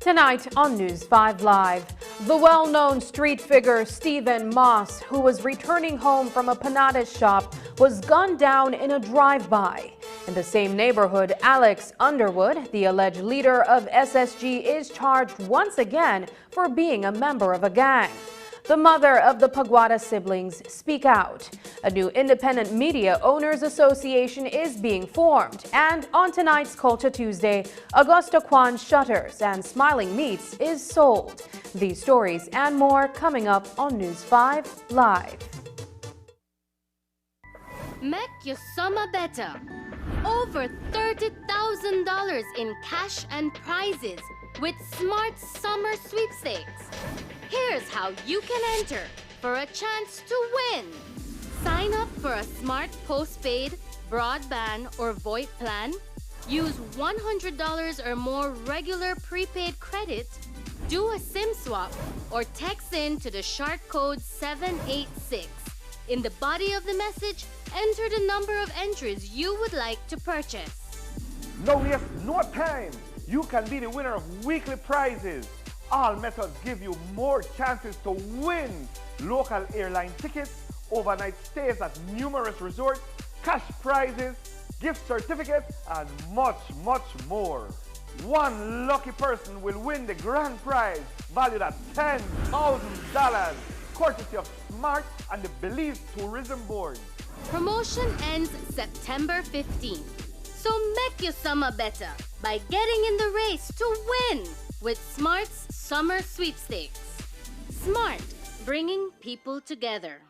Tonight on News 5 Live, the well-known street figure Stephen Moss, who was returning home from a panada shop, was gunned down in a drive-by. In the same neighborhood, Alex Underwood, the alleged leader of SSG, is charged once again for being a member of a gang. The mother of the Paguada siblings speak out. A new independent media owners association is being formed. And on tonight's Culture Tuesday, Augusta Kwan Shutters and Smiling Meats is sold. These stories and more coming up on News 5 Live. Make your summer better. Over $30,000 in cash and prizes with Smart Summer Sweepstakes. Here's how you can enter for a chance to win. Sign up for a smart postpaid, broadband, or VoIP plan. Use $100 or more regular prepaid credit. Do a SIM swap or text in to the short code 786. In the body of the message, enter the number of entries you would like to purchase. No waste no time. You can be the winner of weekly prizes. All methods give you more chances to win local airline tickets, overnight stays at numerous resorts, cash prizes, gift certificates, and much, much more. One lucky person will win the grand prize valued at $10,000, courtesy of Smart and the Belize Tourism Board. Promotion ends September 15th. So make your summer better by getting in the race to win with Smart's Summer Sweepstakes. Smart, bringing people together.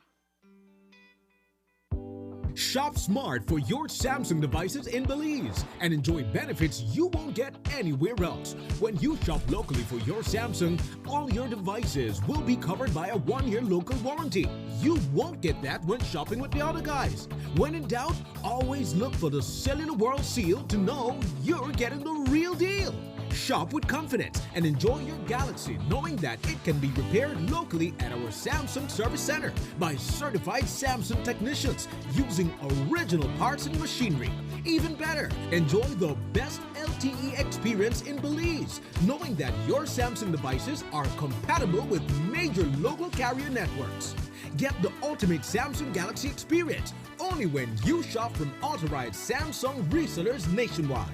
Shop smart for your Samsung devices in Belize and enjoy benefits you won't get anywhere else. When you shop locally for your Samsung, all your devices will be covered by a 1-year local warranty. You won't get that when shopping with the other guys. When in doubt, always look for the Cellular World seal to know you're getting the real deal. Shop with confidence and enjoy your Galaxy knowing that it can be repaired locally at our Samsung Service Center by certified Samsung technicians using original parts and machinery. Even better, enjoy the best LTE experience in Belize, knowing that your Samsung devices are compatible with major local carrier networks. Get the ultimate Samsung Galaxy experience only when you shop from authorized Samsung resellers nationwide.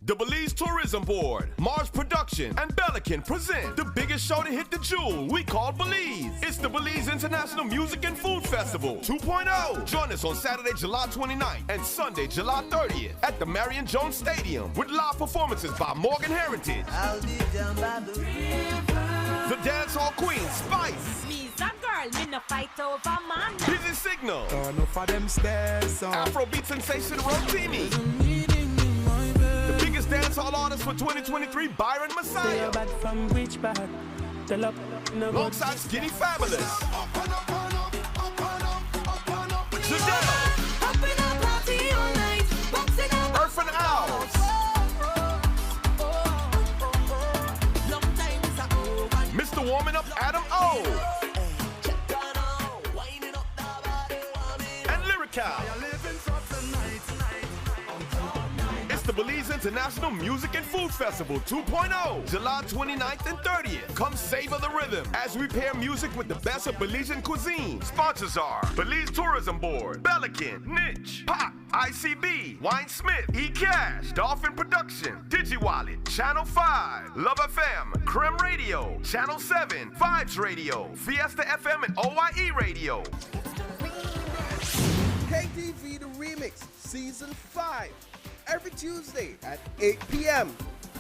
The Belize Tourism Board, Mars Production, and Bellican present the biggest show to hit the jewel we call Belize. It's the Belize International Music and Food Festival 2.0. Join us on Saturday, July 29th and Sunday, July 30th at the Marion Jones Stadium with live performances by Morgan Heritage, I'll be down by the river. the dancehall queen Spice, Me, that girl, me no fight over man. Busy Signal, Turn up for them stairs, Afrobeat sensation Rotimi, the biggest dancehall artist for 2023, Byron Messiah, from which part? alongside Skinny Fabulous, Zidane, Earth and Owls, Mr. Warming Up Adam O, and Lyrical. It's the Belize International Music and Food Festival 2.0, July 29th and 30th. Come savor the rhythm as we pair music with the best of Belizean cuisine. Sponsors are Belize Tourism Board, Bellican, Niche, Pop, ICB, Wine Smith, eCash, Dolphin Production, DigiWallet, Channel 5, Love FM, Creme Radio, Channel 7, Vibes Radio, Fiesta FM, and OYE Radio. KTV The Remix Season 5 every Tuesday at 8 p.m.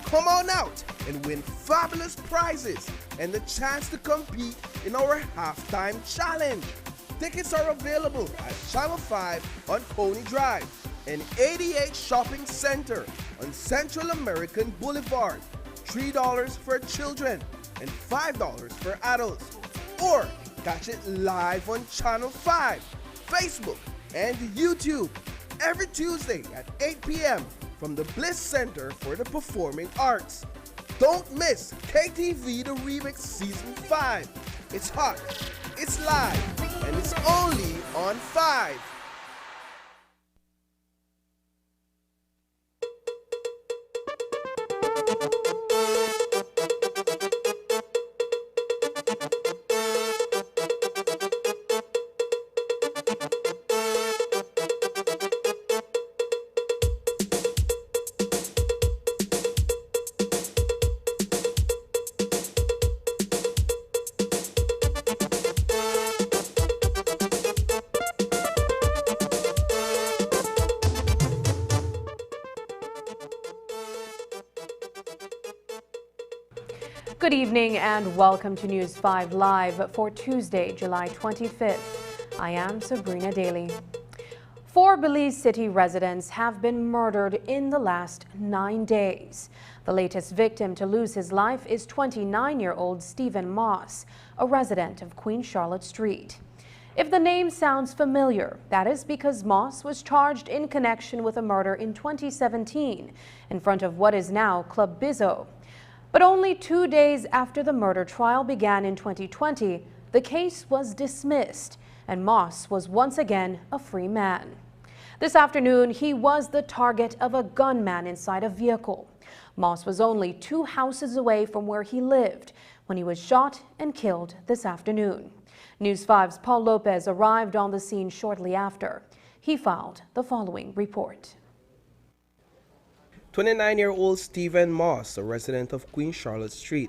Come on out and win fabulous prizes and the chance to compete in our halftime challenge. Tickets are available at Channel 5 on Pony Drive and 88 Shopping Center on Central American Boulevard. $3 for children and $5 for adults. Or catch it live on Channel 5, Facebook, and YouTube every Tuesday at 8 p.m. from the Bliss Center for the Performing Arts. Don't miss KTV The Remix Season 5. It's hot, it's live, and it's only on 5. Good evening and welcome to News 5 Live for Tuesday, July 25th. I am Sabrina Daly. 4 Belize City residents have been murdered in the last 9 days. The latest victim to lose his life is 29-year-old Stephen Moss, a resident of Queen Charlotte Street. If the name sounds familiar, that is because Moss was charged in connection with a murder in 2017 in front of what is now Club Bizzo. But only 2 days after the murder trial began in 2020, the case was dismissed, and Moss was once again a free man. This afternoon, he was the target of a gunman inside a vehicle. Moss was only 2 houses away from where he lived when he was shot and killed this afternoon. News 5's Paul Lopez arrived on the scene shortly after. He filed the following report. 29-year-old Stephen Moss, a resident of Queen Charlotte Street,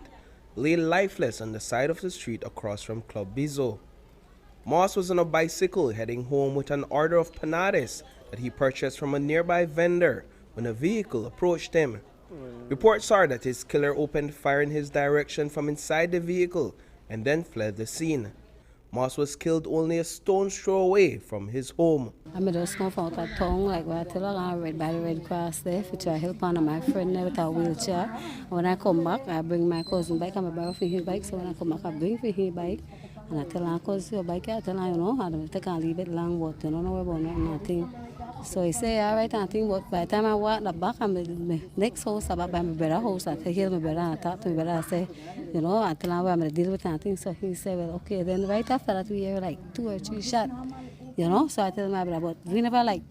lay lifeless on the side of the street across from Club Bizzo. Moss was on a bicycle heading home with an order of panades that he purchased from a nearby vendor when a vehicle approached him. Reports are that his killer opened fire in his direction from inside the vehicle and then fled the scene. Moss was killed only a stone's throw away from his home. I just come out of town, like where I tell her I read by the Red Cross there, to try help on my friend there with a wheelchair. When I come back, I bring my cousin bike, I'm borrow for his bike, so when I come back, I bring for his bike. And I tell her, cause your bike, I tell her, I can't leave it long, but you don't know about nothing. So he say, all right, I think, but by the time I walk the back, I'm in the next house, about by my brother's house, I hear my brother, I talk to my brother, I say, I tell him where I'm going to deal with nothing. So he said, well, okay, then right after that, we hear like 2 or 3 shots, So I tell my brother, but we never like,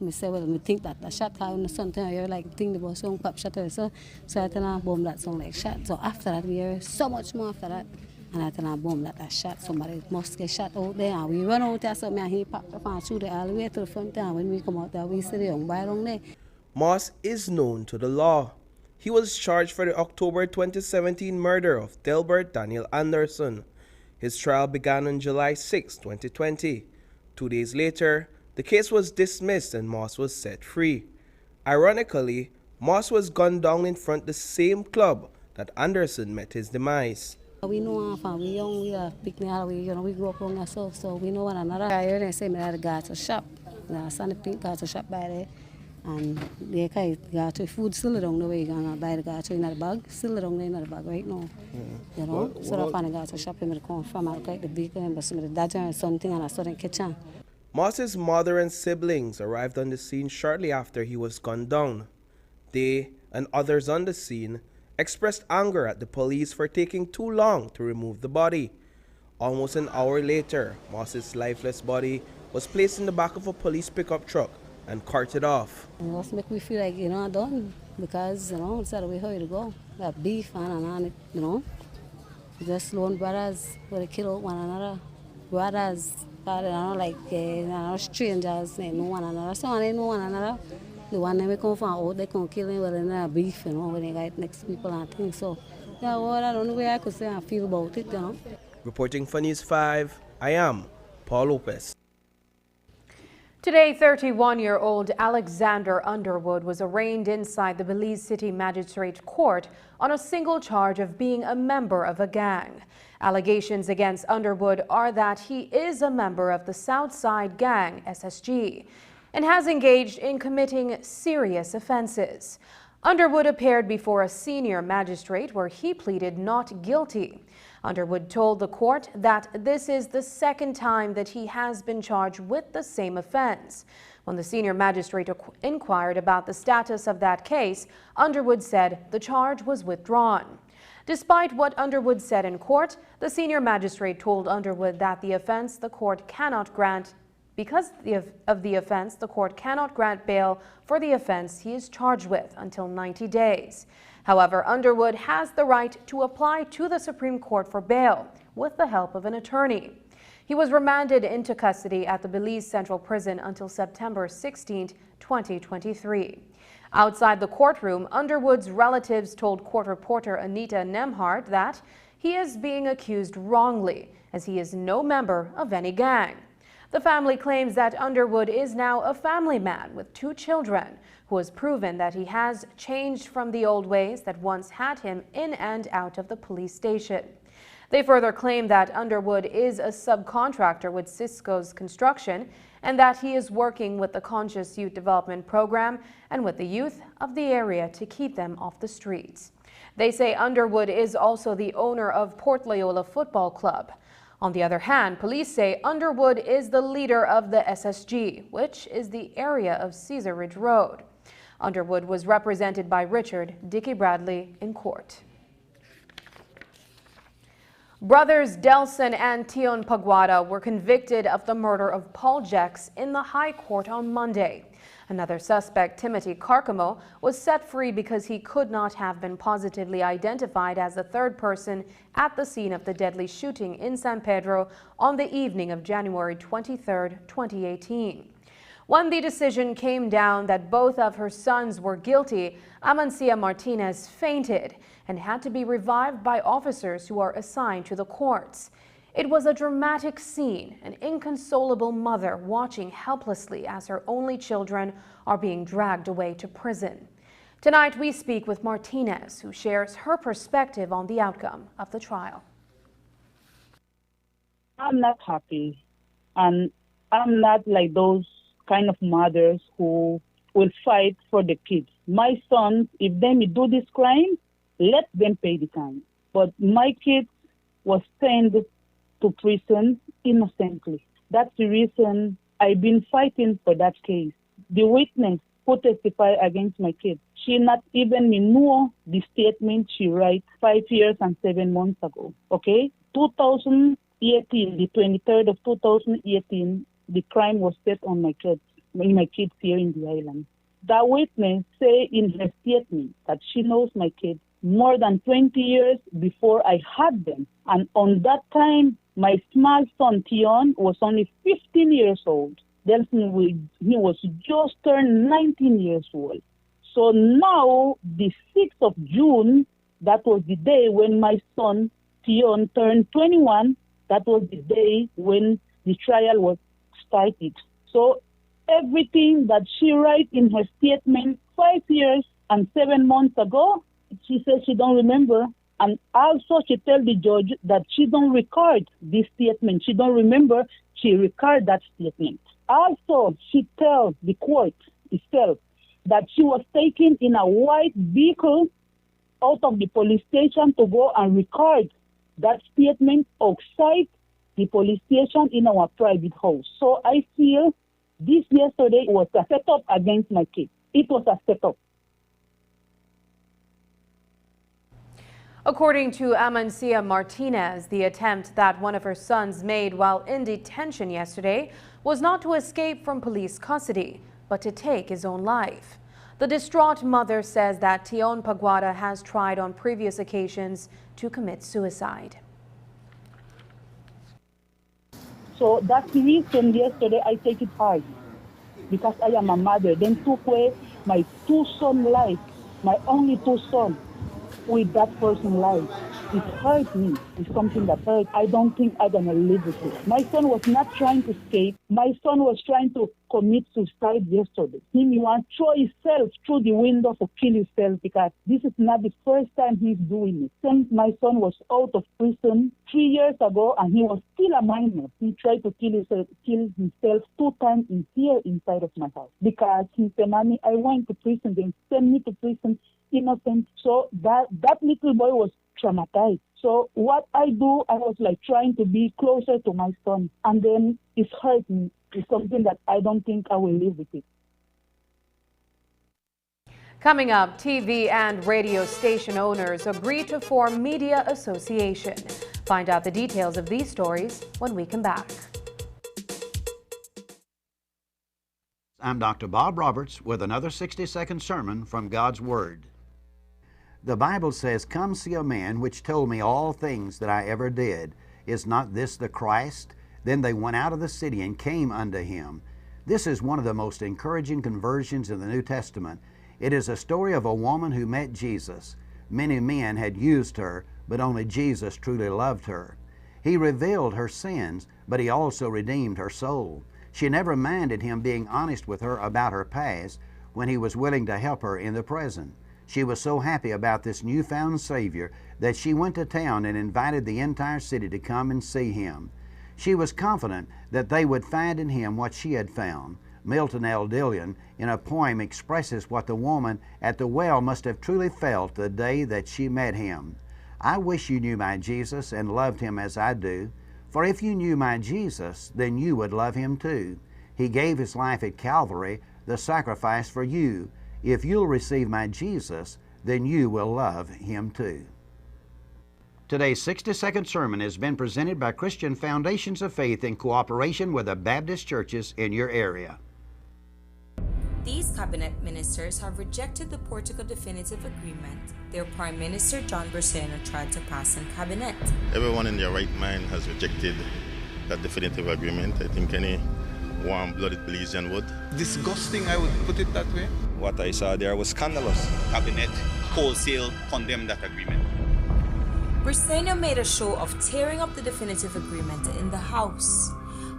I say, well, we think that the shot how something, I hear like, think the boss pop shot or so. So I tell him, boom, that sound like shot. So after that, we hear so much more after that. And I tell a boom that I shot. Somebody must get shot out there. And we run out there, so me and he packed up and shoot it all the way to the front there. When we come out there, we see the young boy down there. Moss is known to the law. He was charged for the October 2017 murder of Delbert Daniel Anderson. His trial began on July 6, 2020. 2 days later, the case was dismissed and Moss was set free. Ironically, Moss was gunned down in front of the same club that Anderson met his demise. We know how we young, we are picnic, we grew up on ourselves, so we know one another. I heard them say me that got to shop. I saw the pink got to shop by there. And they got to food still down the way, you're going to buy the got to in the bag, still down there in the bag right now. You know, so I found the got to shop him to come from, I like the vehicle and but some of the dodger and something and I saw them kitchen. Moss's mother and siblings arrived on the scene shortly after he was gunned down. They and others on the scene expressed anger at the police for taking too long to remove the body. Almost an hour later, Moss's lifeless body was placed in the back of a police pickup truck and carted off. It must make me feel like, done, because, it's the way how to go. That beef and just lone brothers where they kill one another. Brothers, strangers, they know one another. So when they know one another, the one they come from out, they can kill them when they have beef, when they got next people and things. So, yeah, well, I don't know where I could say I feel about it, Reporting for News 5, I am Paul Lopez. Today, 31-year-old Alexander Underwood was arraigned inside the Belize City Magistrate Court on a single charge of being a member of a gang. Allegations against Underwood are that he is a member of the Southside Gang, SSG, and has engaged in committing serious offenses. Underwood appeared before a senior magistrate where he pleaded not guilty. Underwood told the court that this is the second time that he has been charged with the same offense. When the senior magistrate inquired about the status of that case, Underwood said the charge was withdrawn. Despite what Underwood said in court, the senior magistrate told Underwood that the offense the court cannot grant Because of the offense, the court cannot grant bail for the offense he is charged with until 90 days. However, Underwood has the right to apply to the Supreme Court for bail with the help of an attorney. He was remanded into custody at the Belize Central Prison until September 16, 2023. Outside the courtroom, Underwood's relatives told court reporter Anita Nemhart that he is being accused wrongly, as he is no member of any gang. The family claims that Underwood is now a family man with 2 children, who has proven that he has changed from the old ways that once had him in and out of the police station. They further claim that Underwood is a subcontractor with Cisco's construction and that he is working with the Conscious Youth Development Program and with the youth of the area to keep them off the streets. They say Underwood is also the owner of Port Loyola Football Club. On the other hand, police say Underwood is the leader of the SSG, which is the area of Cesar Ridge Road. Underwood was represented by Richard Dickey Bradley in court. Brothers Delson and Tion Paguada were convicted of the murder of Paul Jex in the High Court on Monday. Another suspect, Timothy Carcamo, was set free because he could not have been positively identified as the third person at the scene of the deadly shooting in San Pedro on the evening of January 23, 2018. When the decision came down that both of her sons were guilty, Amancia Martinez fainted and had to be revived by officers who are assigned to the courts. It was a dramatic scene, an inconsolable mother watching helplessly as her only children are being dragged away to prison. Tonight we speak with Martinez, who shares her perspective on the outcome of the trial. I'm not happy, and I'm not like those kind of mothers who will fight for the kids. My sons, if they do this crime, let them pay the time. But my kids was sent to prison innocently. That's the reason I've been fighting for that case. The witness who testified against my kids, she not even know the statement she wrote 5 years and 7 months ago. Okay? 2018, the 23rd of 2018, the crime was set on my kids here in the island. The witness say in her statement that she knows my kids more than 20 years before I had them. And on that time, my small son, Tion, was only 15 years old. Then he was just turned 19 years old. So now, the 6th of June, that was the day when my son, Tion, turned 21. That was the day when the trial was started. So everything that she wrote in her statement 5 years and 7 months ago, she says she don't remember. And also she tell the judge that she don't record this statement. She don't remember she record that statement. Also, she tell the court itself that she was taken in a white vehicle out of the police station to go and record that statement outside the police station in our private house. So I feel this yesterday was a setup against my case. It was a setup. According to Amancia Martinez, the attempt that one of her sons made while in detention yesterday was not to escape from police custody, but to take his own life. The distraught mother says that Tion Paguada has tried on previous occasions to commit suicide. So that's the reason yesterday I take it hard, because I am a mother. Then took away my 2 sons' life, my only 2 sons, with that person's life. It hurt me. It's something that hurt. I don't think I'm going to live with it. My son was not trying to escape. My son was trying to commit suicide yesterday. He wants to throw himself through the window to kill himself, because this is not the first time he's doing it. Since my son was out of prison 3 years ago and he was still a minor, he tried to kill himself 2 times in here inside of my house, because he said, "Mommy, I went to prison. They sent me to prison innocent." So that little boy was traumatized. So what I do, I was like trying to be closer to my son, and then it's hurt me. It's something that I don't think I will live with it. Coming up, TV and radio station owners agree to form media association. Find out the details of these stories when we come back. I'm Dr. Bob Roberts with another 60-second sermon from God's Word. The Bible says, "Come see a man which told me all things that I ever did. Is not this the Christ? Then they went out of the city and came unto him." This is one of the most encouraging conversions in the New Testament. It is a story of a woman who met Jesus. Many men had used her, but only Jesus truly loved her. He revealed her sins, but he also redeemed her soul. She never minded him being honest with her about her past when he was willing to help her in the present. She was so happy about this newfound Savior that she went to town and invited the entire city to come and see him. She was confident that they would find in him what she had found. Milton L. Dillon, in a poem, expresses what the woman at the well must have truly felt the day that she met him. "I wish you knew my Jesus and loved him as I do. For if you knew my Jesus, then you would love him too. He gave his life at Calvary, the sacrifice for you. If you'll receive my Jesus, then you will love him too." Today's 60-second sermon has been presented by Christian Foundations of Faith in cooperation with the Baptist churches in your area. These cabinet ministers have rejected the Portugal Definitive Agreement their Prime Minister John Braceno tried to pass in cabinet. Everyone in their right mind has rejected that definitive agreement. I think any warm-blooded Belizean would. Disgusting, I would put it that way. What I saw there was scandalous. Cabinet wholesale condemned that agreement. Braceno made a show of tearing up the definitive agreement in the House.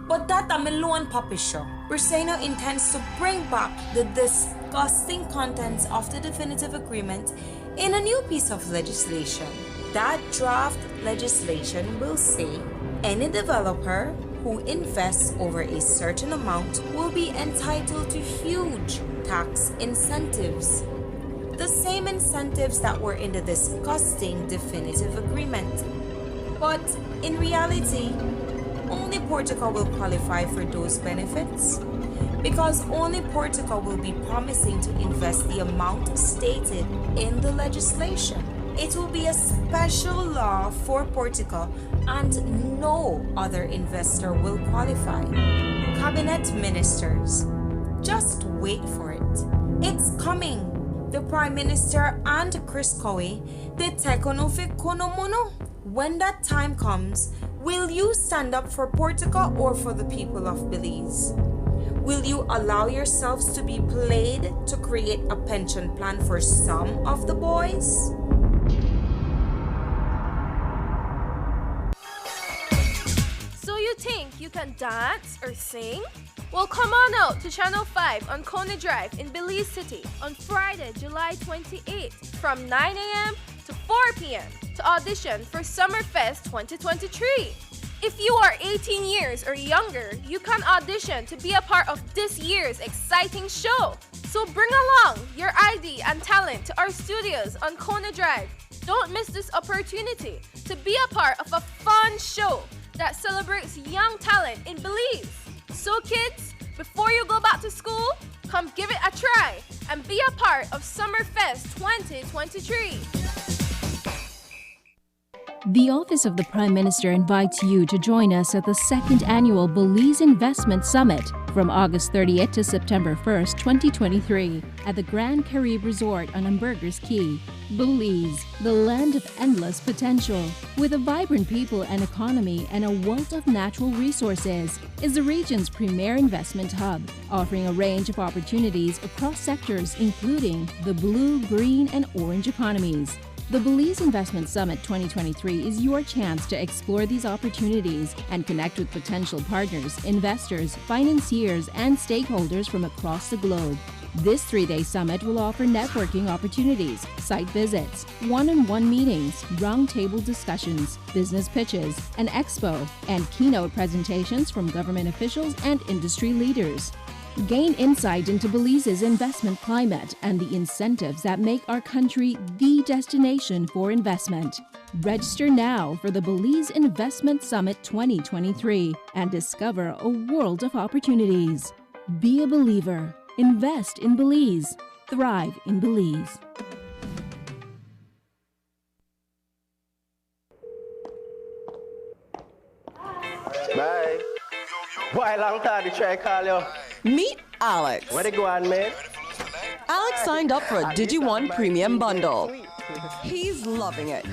But that a Malone puppy show. Braceno intends to bring back the disgusting contents of the definitive agreement in a new piece of legislation. That draft legislation will say any developer who invests over a certain amount will be entitled to huge tax incentives. The same incentives that were in the disgusting definitive agreement. But in reality, only Portugal will qualify for those benefits because only Portugal will be promising to invest the amount stated in the legislation. It will be a special law for Portugal and no other investor will qualify. Cabinet ministers, just wait for it. It's coming. the Prime Minister and Chris Cowie, they take on konomono. When that time comes, will you stand up for Portugal or for the people of Belize? Will you allow yourselves to be played to create a pension plan for some of the boys? So you think you can dance or sing? Well, come on out to Channel 5 on Coney Drive in Belize City on Friday, July 28th from 9 a.m. to 4 p.m. to audition for Summerfest 2023. If you are 18 years or younger, you can audition to be a part of this year's exciting show. So bring along your ID and talent to our studios on Coney Drive. Don't miss this opportunity to be a part of a fun show that celebrates young talent in Belize. So kids, before you go back to school, come give it a try and be a part of Summerfest 2023. The Office of the Prime Minister invites you to join us at the second annual Belize Investment Summit from August 30th to September 1st, 2023 at the Grand Caribe Resort on Ambergers Key. Belize, the land of endless potential, with a vibrant people and economy and a wealth of natural resources, is the region's premier investment hub, offering a range of opportunities across sectors including the blue, green, and orange economies. The Belize Investment Summit 2023 is your chance to explore these opportunities and connect with potential partners, investors, financiers, and stakeholders from across the globe. This 3-day summit will offer networking opportunities, site visits, one-on-one meetings, roundtable discussions, business pitches, an expo, and keynote presentations from government officials and industry leaders. Gain insight into Belize's investment climate and the incentives that make our country the destination for investment. Register now for the Belize Investment Summit 2023 and discover a world of opportunities. Be a believer. Invest in Belize. Thrive in Belize. Bye. Why long time to try call you? Meet Alex. Where they go on, man? Alex signed up for a DigiOne Premium Bundle. He's loving it.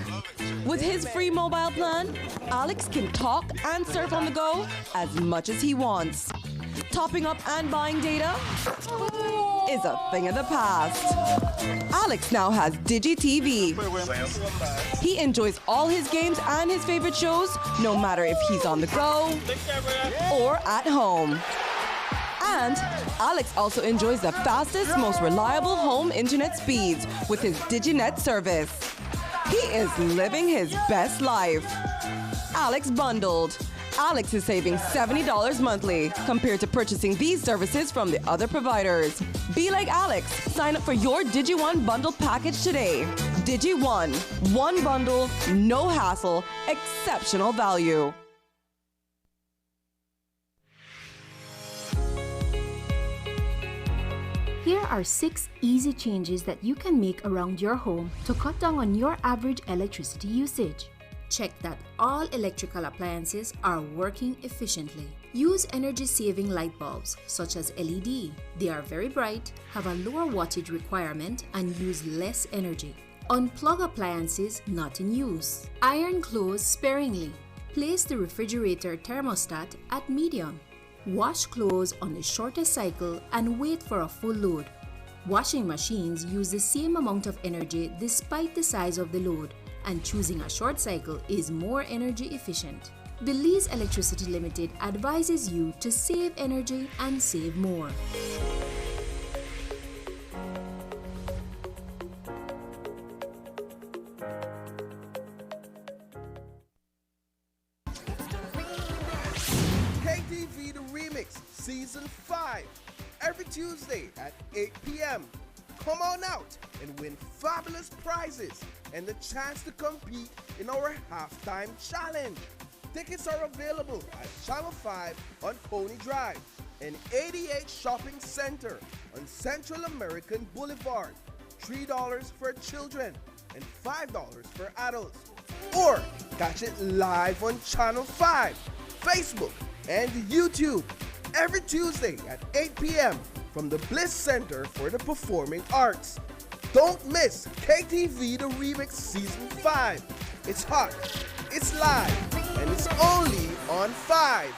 With his free mobile plan, Alex can talk and surf on the go as much as he wants. Topping up and buying data is a thing of the past. Alex now has DigiTV. He enjoys all his games and his favorite shows, no matter if he's on the go or at home. And Alex also enjoys the fastest, most reliable home internet speeds with his DigiNet service. He is living his best life. Alex bundled. Alex is saving $70 monthly compared to purchasing these services from the other providers. Be like Alex. Sign up for your DigiOne bundle package today. DigiOne. One bundle, no hassle, exceptional value. Here are 6 easy changes that you can make around your home to cut down on your average electricity usage. Check that all electrical appliances are working efficiently. Use energy-saving light bulbs, such as LED. They are very bright, have a lower wattage requirement, and use less energy. Unplug appliances not in use. Iron clothes sparingly. Place the refrigerator thermostat at medium. Wash clothes on a shorter cycle and wait for a full load. Washing machines use the same amount of energy despite the size of the load, and choosing a short cycle is more energy efficient. Belize Electricity Limited advises you to save energy and save more. KTV The Remix Season 5, every Tuesday at 8 p.m. Come on out and win fabulous prizes and the chance to compete in our halftime challenge. Tickets are available at Channel 5 on Coney Drive and 88 Shopping Center on Central American Boulevard. $3 for children and $5 for adults. Or catch it live on Channel 5, Facebook, and YouTube every Tuesday at 8 p.m. from the Bliss Center for the Performing Arts. Don't miss KTV The Remix Season 5. It's hot, it's live, and it's only on 5.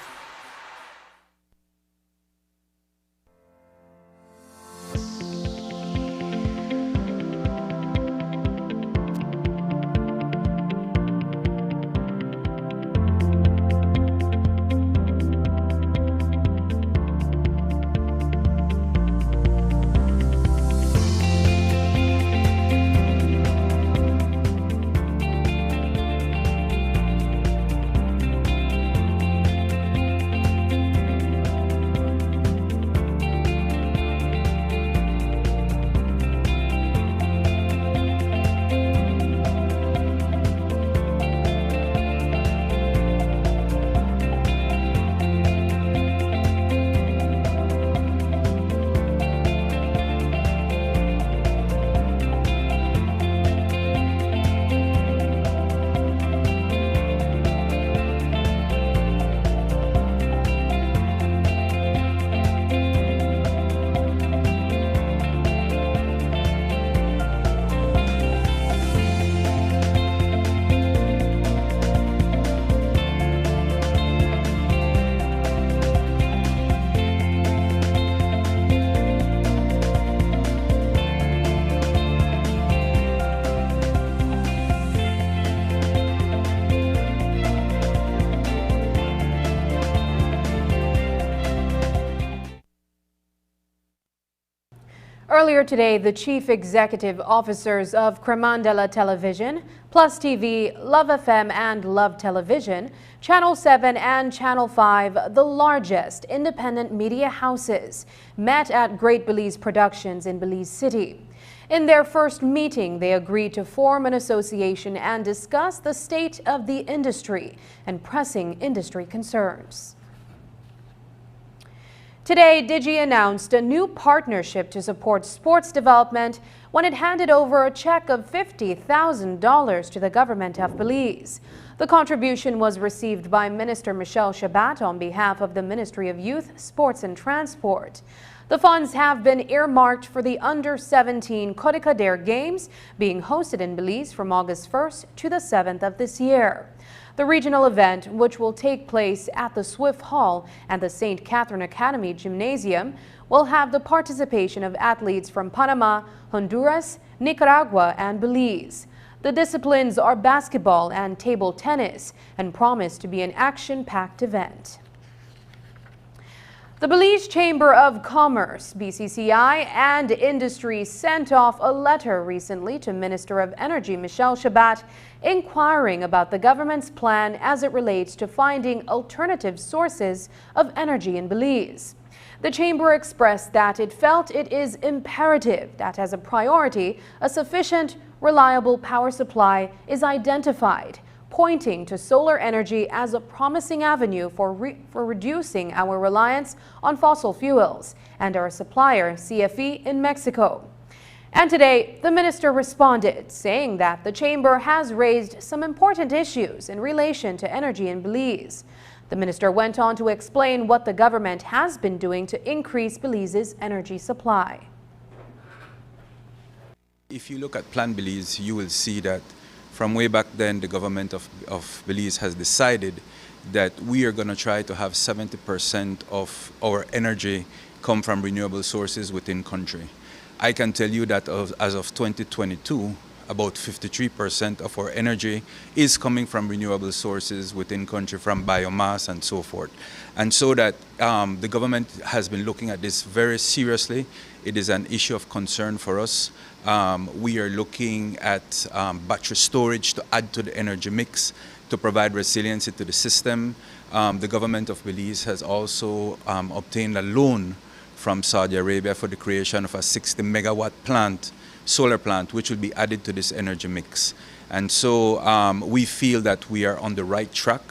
Earlier today, the chief executive officers of Cremandela Television, Plus TV, Love FM and Love Television, Channel 7 and Channel 5, the largest independent media houses, met at Great Belize Productions in Belize City. In their first meeting, they agreed to form an association and discuss the state of the industry and pressing industry concerns. Today, Digi announced a new partnership to support sports development when it handed over a check of $50,000 to the government of Belize. The contribution was received by Minister Michelle Shabat on behalf of the Ministry of Youth, Sports and Transport. The funds have been earmarked for the Under-17 Kodikadair Games being hosted in Belize from August 1st to the 7th of this year. The regional event, which will take place at the Swift Hall and the St. Catherine Academy Gymnasium, will have the participation of athletes from Panama, Honduras, Nicaragua, and Belize. The disciplines are basketball and table tennis and promise to be an action-packed event. The Belize Chamber of Commerce, BCCI, and Industry sent off a letter recently to Minister of Energy Michelle Shabat inquiring about the government's plan as it relates to finding alternative sources of energy in Belize. The Chamber expressed that it felt it is imperative that as a priority, a sufficient, reliable power supply is identified, pointing to solar energy as a promising avenue for reducing our reliance on fossil fuels and our supplier, CFE, in Mexico. And today, the minister responded, saying that the chamber has raised some important issues in relation to energy in Belize. The minister went on to explain what the government has been doing to increase Belize's energy supply. If you look at Plan Belize, you will see that from way back then, the government of Belize has decided that we are going to try to have 70% of our energy come from renewable sources within country. I can tell you that as of 2022, about 53% of our energy is coming from renewable sources within country, from biomass and so forth. And so that the government has been looking at this very seriously. It is an issue of concern for us. We are looking at battery storage to add to the energy mix to provide resiliency to the system. The government of Belize has also obtained a loan from Saudi Arabia for the creation of a 60 megawatt plant, solar plant, which will be added to this energy mix. And so we feel that we are on the right track.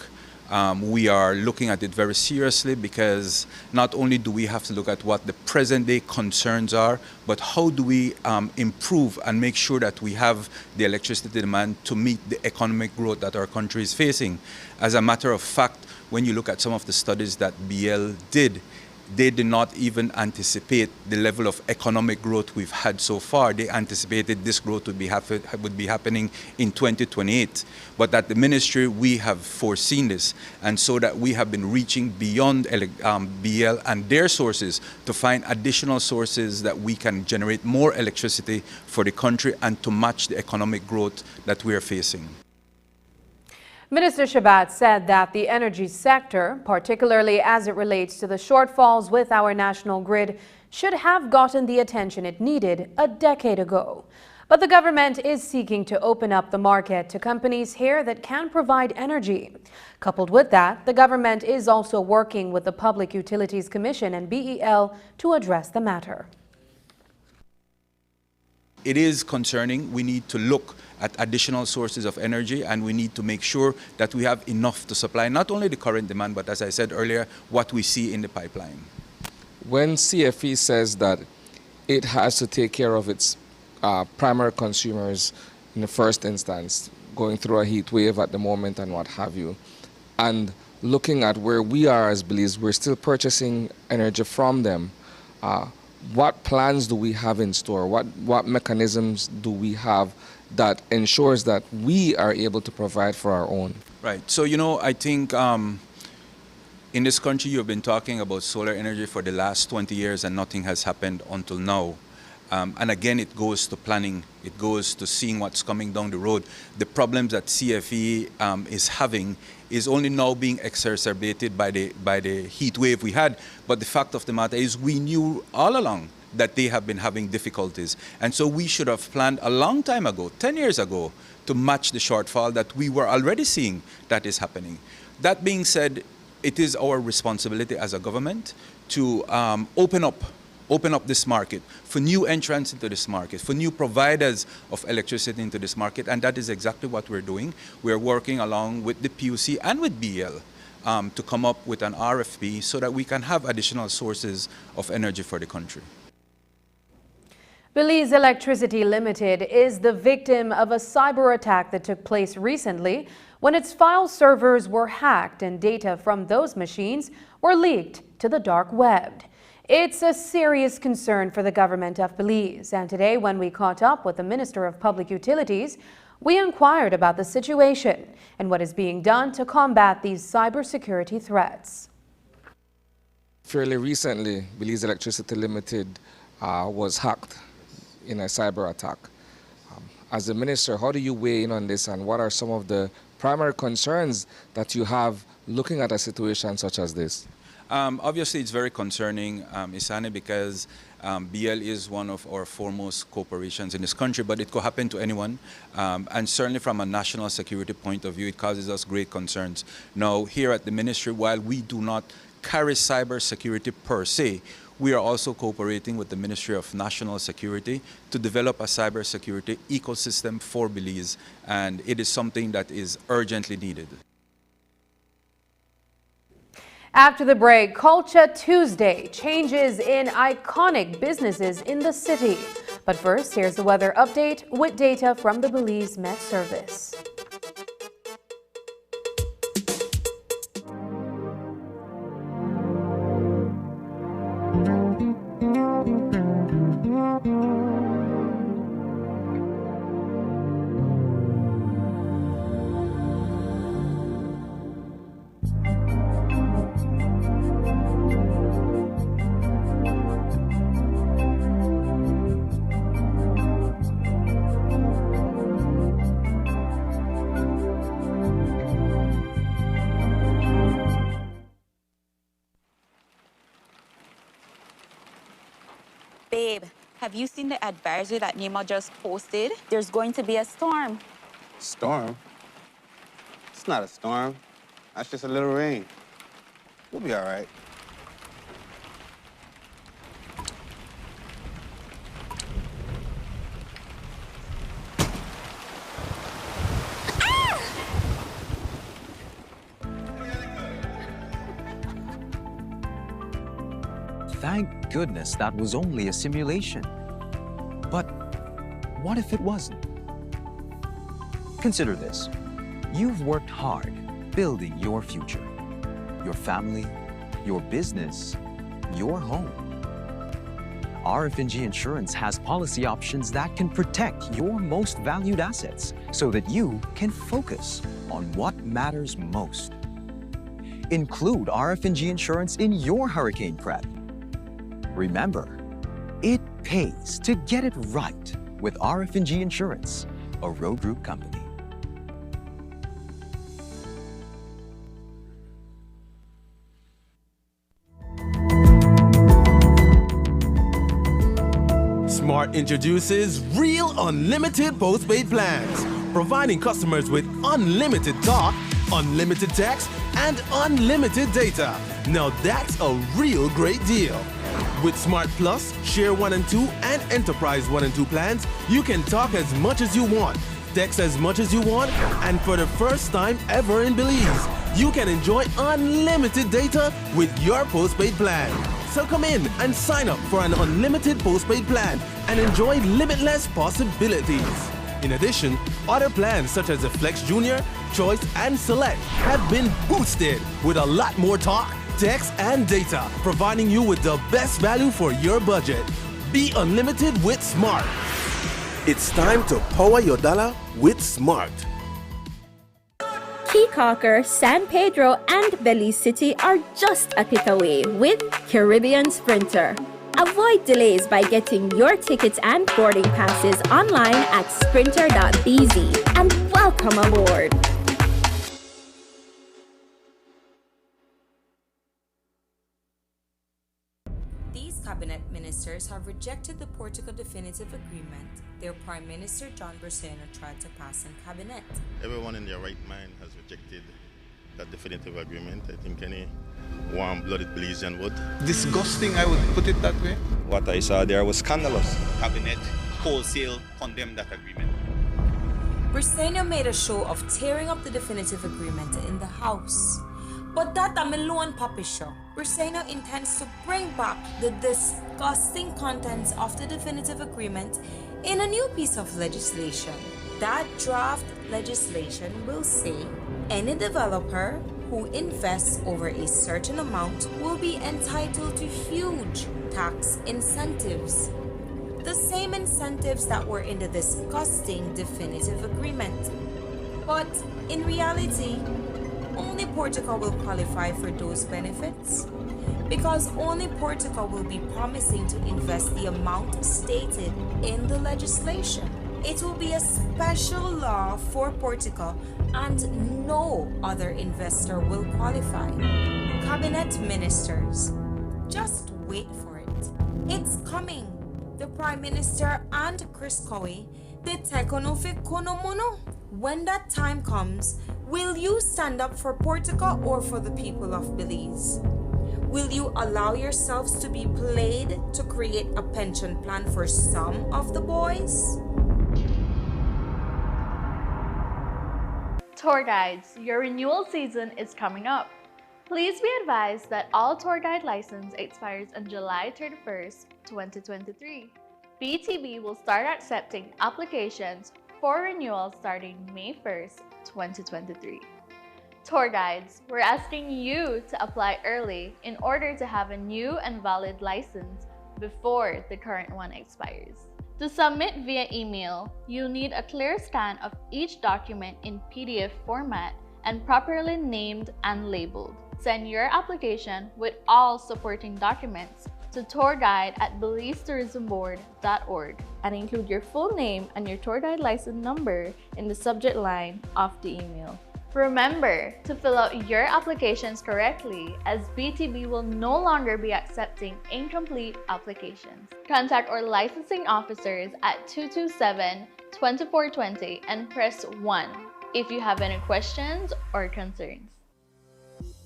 We are looking at it very seriously, because not only do we have to look at what the present day concerns are, but how do we improve and make sure that we have the electricity demand to meet the economic growth that our country is facing. As a matter of fact, when you look at some of the studies that BL did, they did not even anticipate the level of economic growth we've had so far. They anticipated this growth would be happening in 2028. But at the ministry, we have foreseen this, and so that we have been reaching beyond BL and their sources to find additional sources that we can generate more electricity for the country and to match the economic growth that we are facing. Minister Shabat said that the energy sector, particularly as it relates to the shortfalls with our national grid, should have gotten the attention it needed a decade ago. But the government is seeking to open up the market to companies here that can provide energy. Coupled with that, the government is also working with the Public Utilities Commission and BEL to address the matter. It is concerning. We need to look at additional sources of energy, and we need to make sure that we have enough to supply not only the current demand, but as I said earlier, what we see in the pipeline. When CFE says that it has to take care of its primary consumers in the first instance, going through a heat wave at the moment and what have you, and looking at where we are as Belize, we're still purchasing energy from them. What plans do we have in store? What mechanisms do we have that ensures that we are able to provide for our own? Right. So, you know, I think in this country you've been talking about solar energy for the last 20 years and nothing has happened until now. And again, it goes to planning. It goes to seeing what's coming down the road. The problems that CFE is having is only now being exacerbated by the heat wave we had. But the fact of the matter is we knew all along that they have been having difficulties. And so we should have planned a long time ago, 10 years ago, to match the shortfall that we were already seeing that is happening. That being said, it is our responsibility as a government to open up this market for new entrants into this market, for new providers of electricity into this market, and that is exactly what we're doing. We're working along with the PUC and with BL to come up with an RFP so that we can have additional sources of energy for the country. Belize Electricity Limited is the victim of a cyber attack that took place recently when its file servers were hacked and data from those machines were leaked to the dark web. It's a serious concern for the government of Belize, and today when we caught up with the Minister of Public Utilities, we inquired about the situation and what is being done to combat these cybersecurity threats. Fairly recently, Belize Electricity Limited was hacked in a cyber attack. As the Minister, how do you weigh in on this, and what are some of the primary concerns that you have looking at a situation such as this? Obviously, it's very concerning, Isani, because BL is one of our foremost corporations in this country, but it could happen to anyone. And certainly from a national security point of view, it causes us great concerns. Now, here at the ministry, while we do not carry cybersecurity per se, we are also cooperating with the Ministry of National Security to develop a cybersecurity ecosystem for Belize, and it is something that is urgently needed. After the break, Culture Tuesday, changes in iconic businesses in the city. But first, here's the weather update with data from the Belize Met Service. Babe, have you seen the advisory that NEMA just posted? There's going to be a storm. Storm? It's not a storm. That's just a little rain. We'll be all right. Thank goodness that was only a simulation. But what if it wasn't? Consider this. You've worked hard building your future, your family, your business, your home. RF&G Insurance has policy options that can protect your most valued assets so that you can focus on what matters most. Include RF&G Insurance in your hurricane prep. Remember, it pays to get it right with RF&G Insurance, a Road Group company. Smart introduces Real Unlimited Postpaid Plans, providing customers with unlimited talk, unlimited text, and unlimited data. Now that's a real great deal. With Smart Plus, Share 1 and 2, and Enterprise 1 and 2 plans, you can talk as much as you want, text as much as you want, and for the first time ever in Belize, you can enjoy unlimited data with your postpaid plan. So come in and sign up for an unlimited postpaid plan and enjoy limitless possibilities. In addition, other plans such as the Flex Junior, Choice, and Select have been boosted with a lot more talk, text, and data, providing you with the best value for your budget. Be unlimited with Smart. It's time to power your dollar with Smart. Keycocker, San Pedro, and Belize City are just a click away with Caribbean Sprinter. Avoid delays by getting your tickets and boarding passes online at sprinter.bz and welcome aboard. These cabinet ministers have rejected the Portugal definitive agreement their Prime Minister John Braceno tried to pass in cabinet. Everyone in their right mind has rejected that definitive agreement. I think any warm-blooded Belizean would. Disgusting, I would put it that way. What I saw there was scandalous. Cabinet wholesale condemned that agreement. Braceno made a show of tearing up the definitive agreement in the House. But that a Malone puppet show. Braceno intends to bring back the disgusting contents of the definitive agreement in a new piece of legislation. That draft legislation will say any developer who invests over a certain amount will be entitled to huge tax incentives. The same incentives that were in the disgusting definitive agreement. But in reality, only Portugal will qualify for those benefits because only Portugal will be promising to invest the amount stated in the legislation. It will be a special law for Portugal and no other investor will qualify. Cabinet ministers, just wait for it. It's coming. The Prime Minister and Chris Cowie, they tekonofe konomono. When that time comes, will you stand up for Portugal or for the people of Belize? Will you allow yourselves to be played to create a pension plan for some of the boys? Tour guides, your renewal season is coming up. Please be advised that all tour guide license expires on July 31st, 2023. BTB will start accepting applications for renewal starting May 1st, 2023. Tour guides, we're asking you to apply early in order to have a new and valid license before the current one expires. To submit via email, you'll need a clear scan of each document in PDF format and properly named and labeled. Send your application with all supporting documents to tourguide@belizetourismboard.org and include your full name and your tour guide license number in the subject line of the email. Remember to fill out your applications correctly, as BTB will no longer be accepting incomplete applications. Contact our licensing officers at 227-2420 and press 1 if you have any questions or concerns.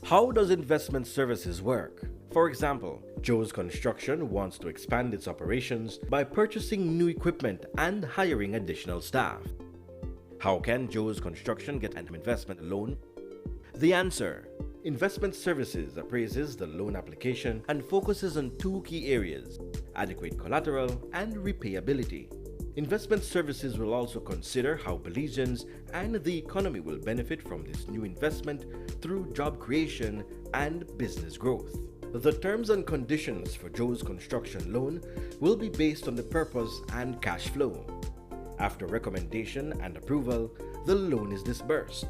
How does investment services work? For example, Joe's Construction wants to expand its operations by purchasing new equipment and hiring additional staff. How can Joe's Construction get an investment loan? The answer: Investment Services appraises the loan application and focuses on two key areas: adequate collateral and repayability. Investment Services will also consider how Belizeans and the economy will benefit from this new investment through job creation and business growth. The terms and conditions for Joe's construction loan will be based on the purpose and cash flow. After recommendation and approval, the loan is disbursed.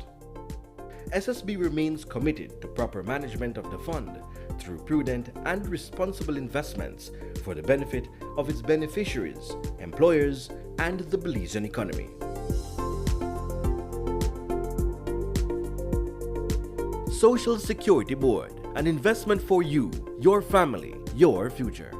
SSB remains committed to proper management of the fund through prudent and responsible investments for the benefit of its beneficiaries, employers, and the Belizean economy. Social Security Board, an investment for you, your family, your future.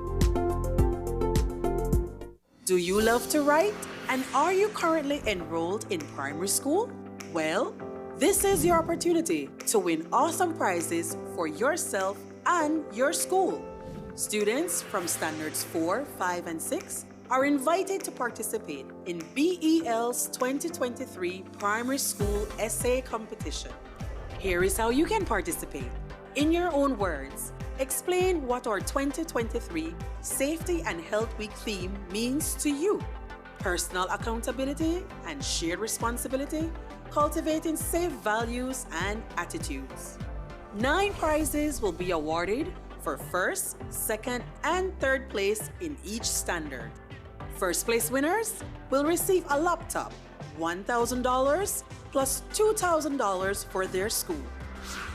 Do you love to write? And are you currently enrolled in primary school? Well, this is your opportunity to win awesome prizes for yourself and your school. Students from standards 4, 5, and 6 are invited to participate in BEL's 2023 Primary School Essay Competition. Here is how you can participate. In your own words, explain what our 2023 Safety and Health Week theme means to you. Personal accountability and shared responsibility, cultivating safe values and attitudes. 9 prizes will be awarded for first, second, and third place in each standard. First place winners will receive a laptop, $1,000 plus $2,000 for their school.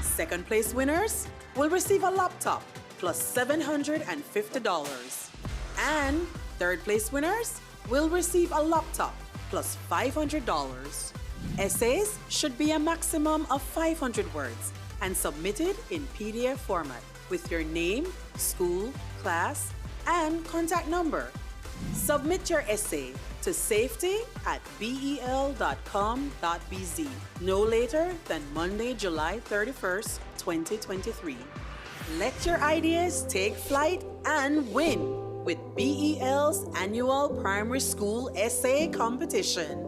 Second place winners will receive a laptop plus $750. And third place winners will receive a laptop plus $500. Essays should be a maximum of 500 words and submitted in PDF format with your name, school, class, and contact number. Submit your essay to safety@bel.com.bz no later than Monday, July 31st, 2023. Let your ideas take flight and win with BEL's annual primary school essay competition.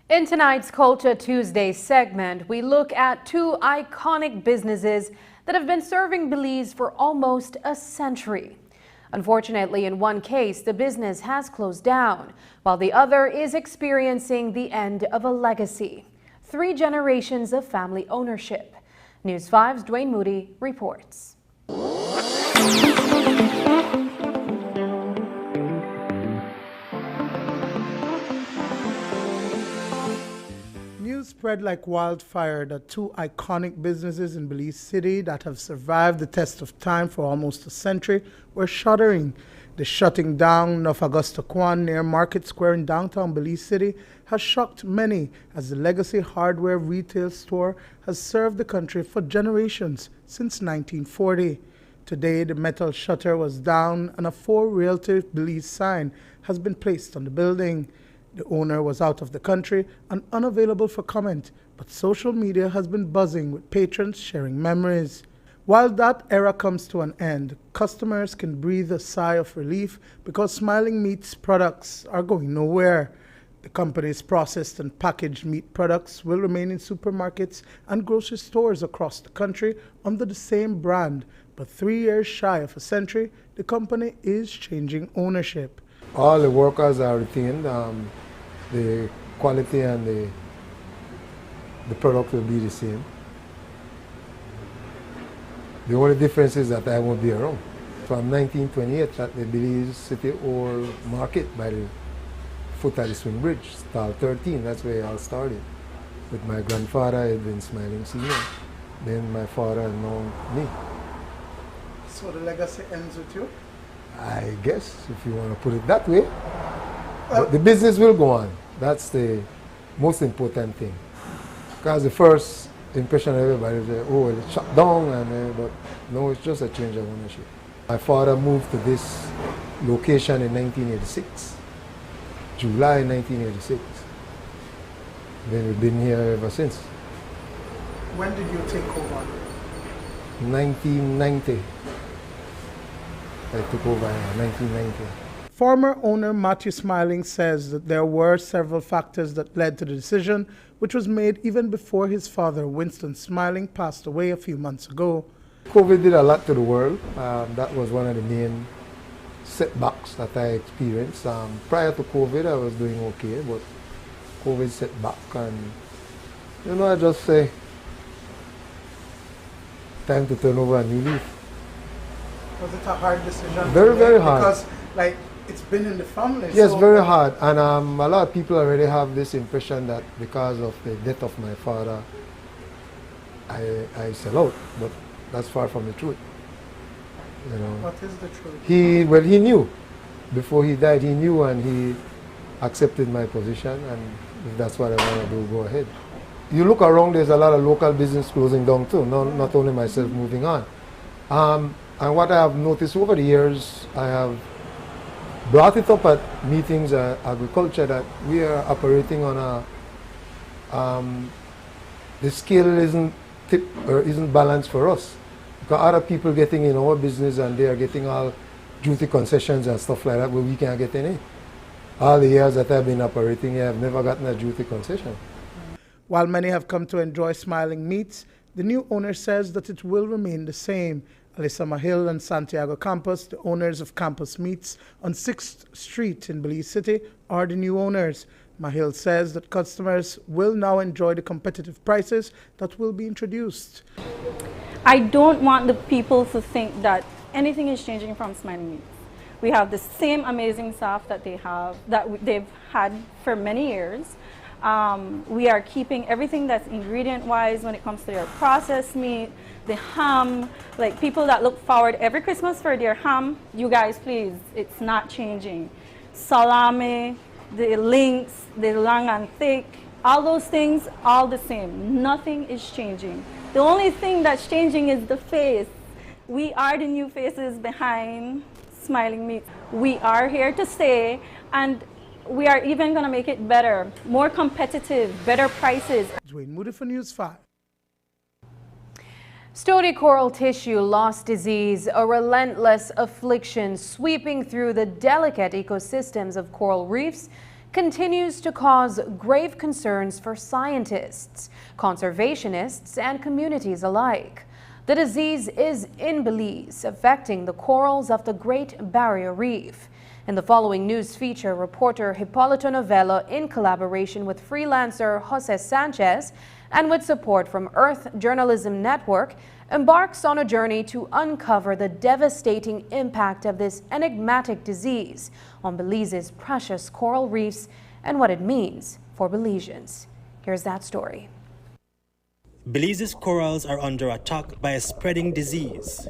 In tonight's Culture Tuesday segment, we look at 2 iconic businesses that have been serving Belize for almost a century. Unfortunately, in one case, the business has closed down, while the other is experiencing the end of a legacy. 3 generations of family ownership. News 5's Dwayne Moody reports. News spread like wildfire that 2 iconic businesses in Belize City that have survived the test of time for almost a century were shuttering. The shutting down of Augusta Kwan near Market Square in downtown Belize City has shocked many, as the legacy hardware retail store has served the country for generations since 1940. Today, the metal shutter was down and a For Realty Belize sign has been placed on the building. The owner was out of the country and unavailable for comment, but social media has been buzzing with patrons sharing memories. While that era comes to an end, customers can breathe a sigh of relief because Smiling Meat's products are going nowhere. The company's processed and packaged meat products will remain in supermarkets and grocery stores across the country under the same brand, but 3 years shy of a century, the company is changing ownership. All the workers are retained. The quality and the product will be the same. The only difference is that I won't be around. From 1928 at the Belize City Old Market by the foot of the swing bridge, stall 13, that's where it all started. With my grandfather, Edwin Smiling Sr., then my father and now me. So the legacy ends with you? I guess, if you want to put it that way. But the business will go on. That's the most important thing. Because the first impression of everybody was, oh, it's shut down, but no, it's just a change of ownership. My father moved to this location in 1986, July 1986. Then we've been here ever since. When did you take over? 1990. I took over in 1990. Former owner Matthew Smiling says that there were several factors that led to the decision, which was made even before his father, Winston Smiling, passed away a few months ago. COVID did a lot to the world. That was one of the main setbacks that I experienced. Prior to COVID, I was doing okay, but COVID set back, and I just say, time to turn over a new leaf. Was it a hard decision? Very, very hard. Because, like, it's been in the family. Yes, so very hard. And a lot of people already have this impression that because of the death of my father, I sell out. But that's far from the truth. You know. What is the truth? He knew. Before he died, he knew, and he accepted my position. And if that's what I want to do, go ahead. You look around, there's a lot of local business closing down too, not only myself moving on. And what I have noticed over the years, I have brought it up at meetings at agriculture that we are operating on the scale isn't balanced for us. Because other people getting in our business and they are getting all duty concessions and stuff like that, but we can't get any. All the years that I've been operating here, I've never gotten a duty concession. While many have come to enjoy Smiling Meats, the new owner says that it will remain the same. Alyssa Mahil and Santiago Campos, the owners of Campos Meats on 6th Street in Belize City, are the new owners. Mahil says that customers will now enjoy the competitive prices that will be introduced. I don't want the people to think that anything is changing from Smiling Meats. We have the same amazing staff that they've had for many years. We are keeping everything that's ingredient-wise when it comes to their processed meat, the ham, like people that look forward every Christmas for their ham, you guys please, it's not changing. Salami, the links, the long and thick, all those things, all the same. Nothing is changing. The only thing that's changing is the face. We are the new faces behind Smiling Meats. We are here to stay, and we are even going to make it better, more competitive, better prices. Dwayne Moody for News 5. Stony coral tissue loss disease, a relentless affliction sweeping through the delicate ecosystems of coral reefs, continues to cause grave concerns for scientists, conservationists, and communities alike. The disease is in Belize, affecting the corals of the Great Barrier Reef. In the following news feature, reporter Hipólito Novello, in collaboration with freelancer Jose Sanchez and with support from Earth Journalism Network, embarks on a journey to uncover the devastating impact of this enigmatic disease on Belize's precious coral reefs and what it means for Belizeans. Here's that story. Belize's corals are under attack by a spreading disease.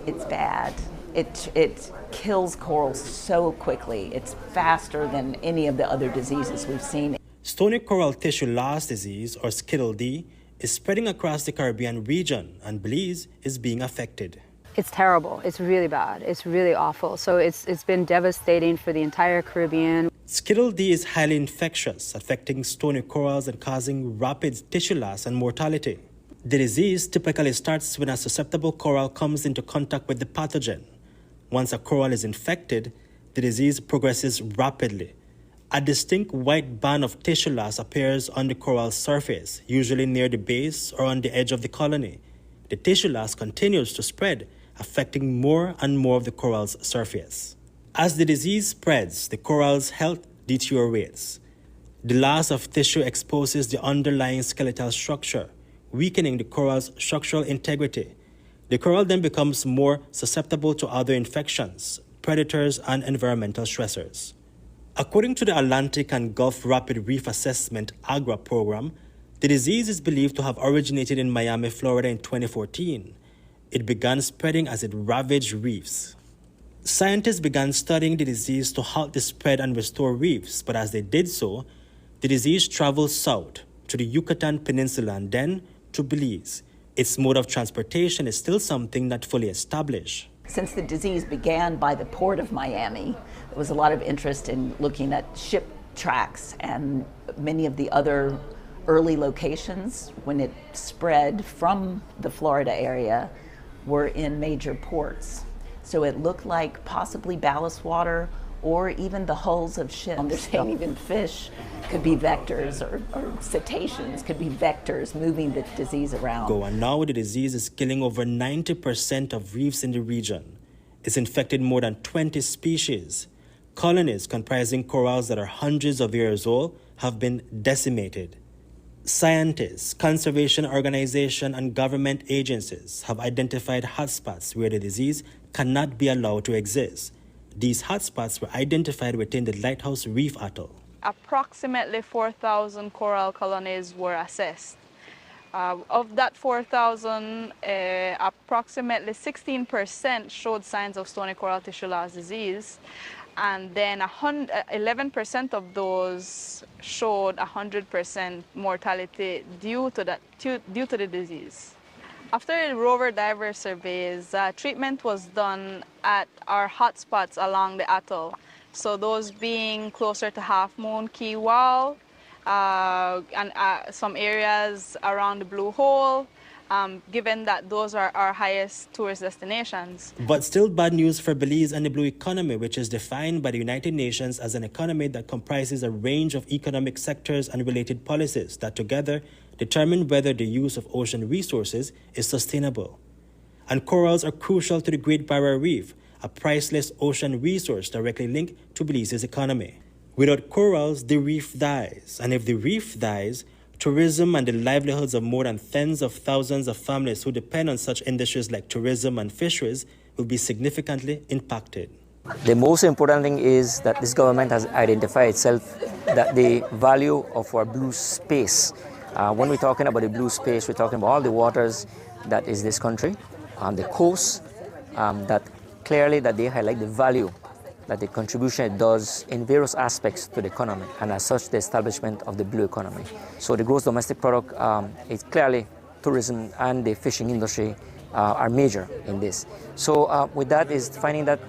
It's bad. It kills corals so quickly. It's faster than any of the other diseases we've seen. Stony coral tissue loss disease, or Skittle D, is spreading across the Caribbean region, and Belize is being affected. It's terrible. It's really bad. It's really awful. So it's been devastating for the entire Caribbean. Skittle D is highly infectious, affecting stony corals and causing rapid tissue loss and mortality. The disease typically starts when a susceptible coral comes into contact with the pathogen. Once a coral is infected, the disease progresses rapidly. A distinct white band of tissue loss appears on the coral's surface, usually near the base or on the edge of the colony. The tissue loss continues to spread, affecting more and more of the coral's surface. As the disease spreads, the coral's health deteriorates. The loss of tissue exposes the underlying skeletal structure, weakening the coral's structural integrity. The coral then becomes more susceptible to other infections, predators, and environmental stressors. According to the Atlantic and Gulf Rapid Reef Assessment AGRA program, the disease is believed to have originated in Miami, Florida in 2014. It began spreading as it ravaged reefs. Scientists began studying the disease to halt the spread and restore reefs, but as they did so, the disease traveled south to the Yucatan Peninsula and then to Belize. Its mode of transportation is still something not fully established. Since the disease began by the port of Miami, there was a lot of interest in looking at ship tracks, and many of the other early locations when it spread from the Florida area were in major ports. So it looked like possibly ballast water or even the hulls of ships. They're saying even fish could be vectors, or cetaceans could be vectors moving the disease around. And now the disease is killing over 90% of reefs in the region. It's infected more than 20 species. Colonies comprising corals that are hundreds of years old have been decimated. Scientists, conservation organizations, and government agencies have identified hotspots where the disease cannot be allowed to exist. These hotspots were identified within the Lighthouse Reef Atoll. Approximately 4,000 coral colonies were assessed. Of that 4,000, approximately 16% showed signs of stony coral tissue loss disease, and then 11% of those showed 100% mortality due to the disease. After the rover diver surveys, treatment was done at our hotspots along the atoll. So those being closer to Half Moon Key Wall, and some areas around the Blue Hole, given that those are our highest tourist destinations. But still bad news for Belize and the blue economy, which is defined by the United Nations as an economy that comprises a range of economic sectors and related policies that together determine whether the use of ocean resources is sustainable. And corals are crucial to the Great Barrier Reef, a priceless ocean resource directly linked to Belize's economy. Without corals, the reef dies, and if the reef dies, tourism and the livelihoods of more than tens of thousands of families who depend on such industries like tourism and fisheries will be significantly impacted. The most important thing is that this government has identified itself that the value of our blue space. When we're talking about the blue space, we're talking about all the waters that is this country, the coast, that clearly that they highlight the value that the contribution it does in various aspects to the economy, and as such, the establishment of the blue economy. So the gross domestic product is clearly tourism and the fishing industry are major in this. So with that is finding that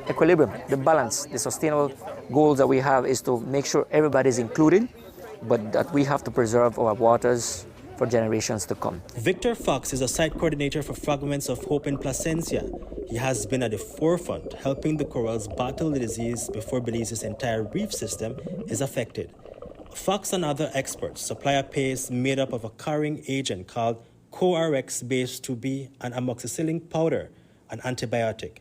equilibrium, the balance, the sustainable goals that we have is to make sure everybody is included, but that we have to preserve our waters for generations to come. Victor Fox is a site coordinator for Fragments of Hope in Placencia. He has been at the forefront helping the corals battle the disease before Belize's entire reef system is affected. Fox and other experts supply a paste made up of a carrying agent called CoRx-based 2B and amoxicillin powder, an antibiotic.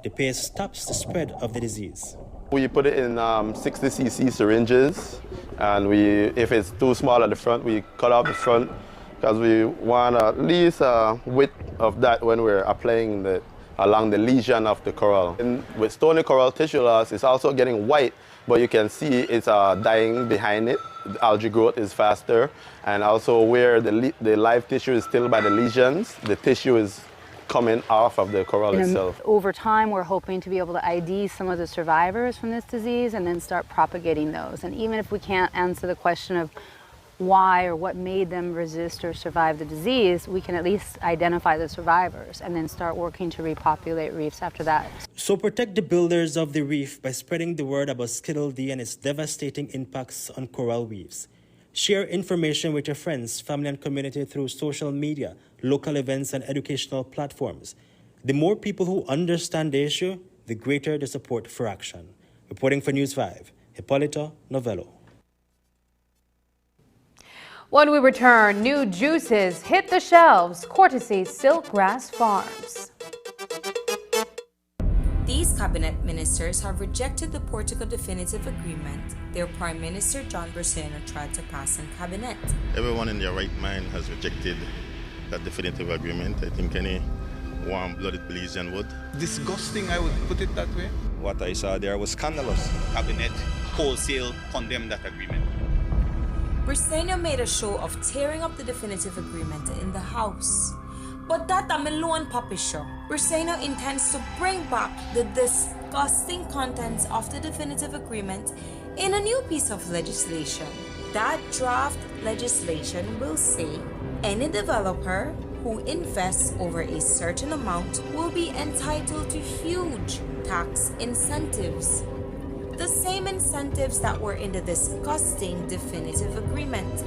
The paste stops the spread of the disease. We put it in 60cc syringes, and if it's too small at the front, we cut off the front because we want at least a width of that when we're applying along the lesion of the coral. And with stony coral tissue loss, it's also getting white, but you can see it's dying behind it. The algae growth is faster, and also where the live tissue is still by the lesions, the tissue is coming off of the coral itself. Over time, we're hoping to be able to ID some of the survivors from this disease and then start propagating those. And even if we can't answer the question of why or what made them resist or survive the disease, we can at least identify the survivors and then start working to repopulate reefs after that. So protect the builders of the reef by spreading the word about Skittle D and its devastating impacts on coral reefs. Share information with your friends, family, and community through social media, local events, and educational platforms. The more people who understand the issue, the greater the support for action. Reporting for News 5, Hipólito Novello. When we return, new juices hit the shelves, courtesy Silkgrass Farms. These cabinet ministers have rejected the Portugal definitive agreement their Prime Minister John Braceno tried to pass in cabinet. Everyone in their right mind has rejected that definitive agreement. I think any warm-blooded Belizean would. Disgusting, I would put it that way. What I saw there was scandalous. Cabinet wholesale condemned that agreement. Braceno made a show of tearing up the definitive agreement in the House. But that am alone puppy show. Braceno intends to bring back the disgusting contents of the definitive agreement in a new piece of legislation. That draft legislation will say any developer who invests over a certain amount will be entitled to huge tax incentives. The same incentives that were in the disgusting definitive agreement.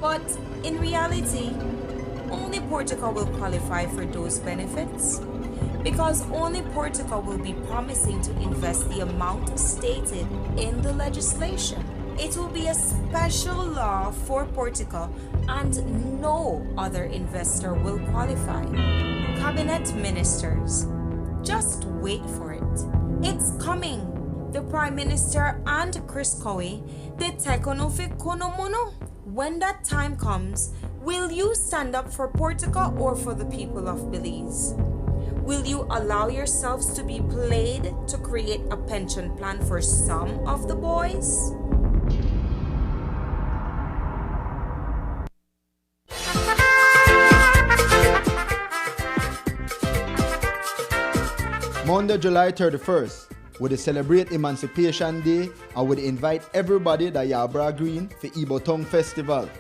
But in reality, only Portugal will qualify for those benefits because only Portugal will be promising to invest the amount stated in the legislation. It will be a special law for Portugal and no other investor will qualify. Cabinet ministers, just wait for it. It's coming. The Prime Minister and Chris Cowie, the Tekonofi Konomono, when that time comes, will you stand up for Portugal or for the people of Belize? Will you allow yourselves to be played to create a pension plan for some of the boys? Monday, July 31st, we celebrate Emancipation Day and we invite everybody to Yarborough Green for Ibotong Festival.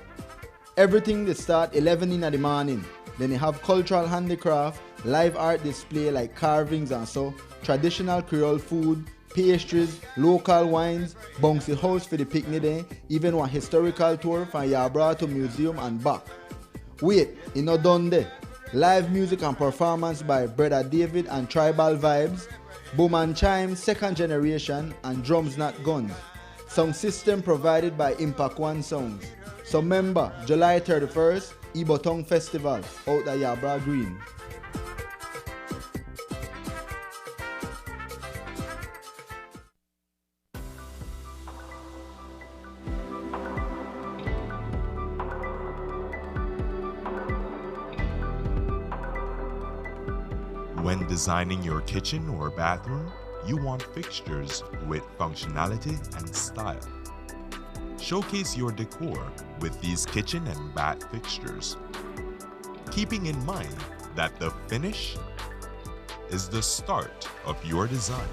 Everything they start 11 in the morning. Then they have cultural handicraft, live art display like carvings and so, traditional Creole food, pastries, local wines, bouncy house for the picnic day, even one historical tour from Yarborough to museum and back. Wait, it's not done there. Live music and performance by Brother David and Tribal Vibes, Boom and Chime, Second Generation, and Drums Not Guns. Sound system provided by Impact One Sounds. So remember, July 31st, Ibotong Festival out at Yarborough Green. When designing your kitchen or bathroom, you want fixtures with functionality and style. Showcase your decor with these kitchen and bath fixtures, keeping in mind that the finish is the start of your design.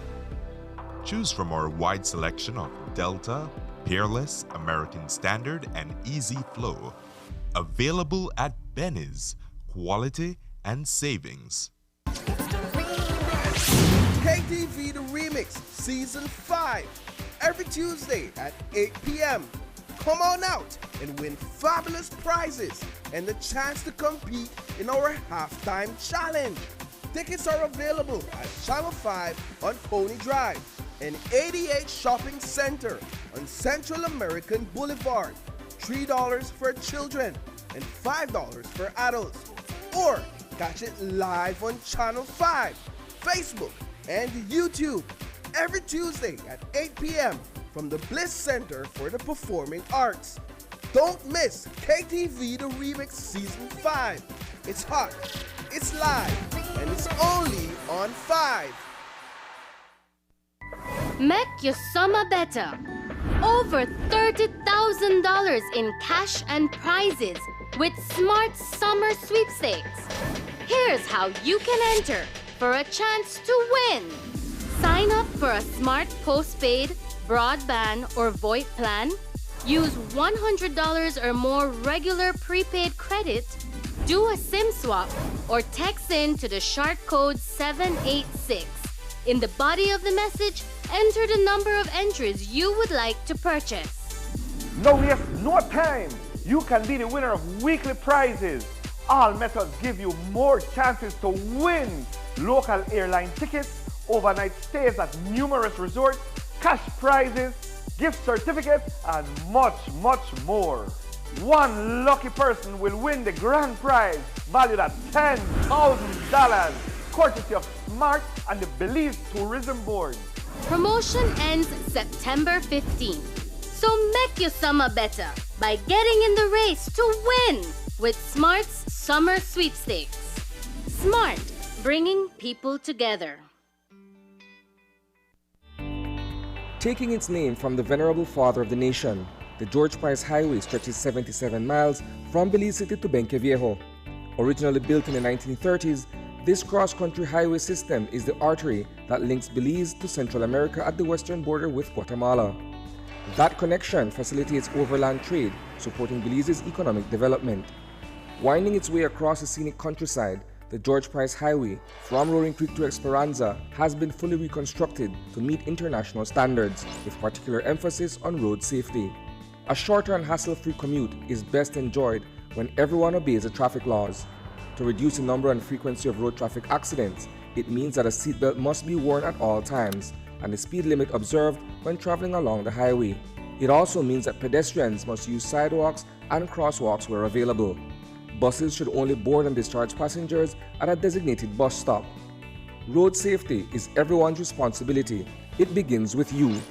Choose from our wide selection of Delta, Peerless, American Standard, and Easy Flow, available at Benny's. Quality and savings. KTV The Remix Season 5, every Tuesday at 8 p.m. Come on out and win fabulous prizes and the chance to compete in our halftime challenge. Tickets are available at Channel 5 on Pony Drive and 88 Shopping Center on Central American Boulevard. $3 for children and $5 for adults. Or catch it live on Channel 5, Facebook, and YouTube every Tuesday at 8 p.m. from the Bliss Center for the Performing Arts. Don't miss KTV The Remix Season 5. It's hot, it's live, and it's only on 5. Make your summer better. Over $30,000 in cash and prizes with Smart Summer Sweepstakes. Here's how you can enter for a chance to win. Sign up for a smart postpaid, broadband, or VoIP plan. Use $100 or more regular prepaid credit. Do a SIM swap or text in to the shark code 786. In the body of the message, enter the number of entries you would like to purchase. No waste no time. You can be the winner of weekly prizes. All methods give you more chances to win. Local airline tickets, overnight stays at numerous resorts, cash prizes, gift certificates, and much, much more. One lucky person will win the grand prize valued at $10,000, courtesy of Smart and the Belize Tourism Board. Promotion ends September 15th. So make your summer better by getting in the race to win with Smart's Summer Sweepstakes. Smart, bringing people together. Taking its name from the venerable father of the nation, the George Price Highway stretches 77 miles from Belize City to Benqueviejo. Originally built in the 1930s, this cross-country highway system is the artery that links Belize to Central America at the western border with Guatemala. That connection facilitates overland trade, supporting Belize's economic development. Winding its way across the scenic countryside, the George Price Highway from Roaring Creek to Esperanza has been fully reconstructed to meet international standards, with particular emphasis on road safety. A shorter and hassle-free commute is best enjoyed when everyone obeys the traffic laws. To reduce the number and frequency of road traffic accidents, it means that a seatbelt must be worn at all times and the speed limit observed when traveling along the highway. It also means that pedestrians must use sidewalks and crosswalks where available. Buses should only board and discharge passengers at a designated bus stop. Road safety is everyone's responsibility. It begins with you.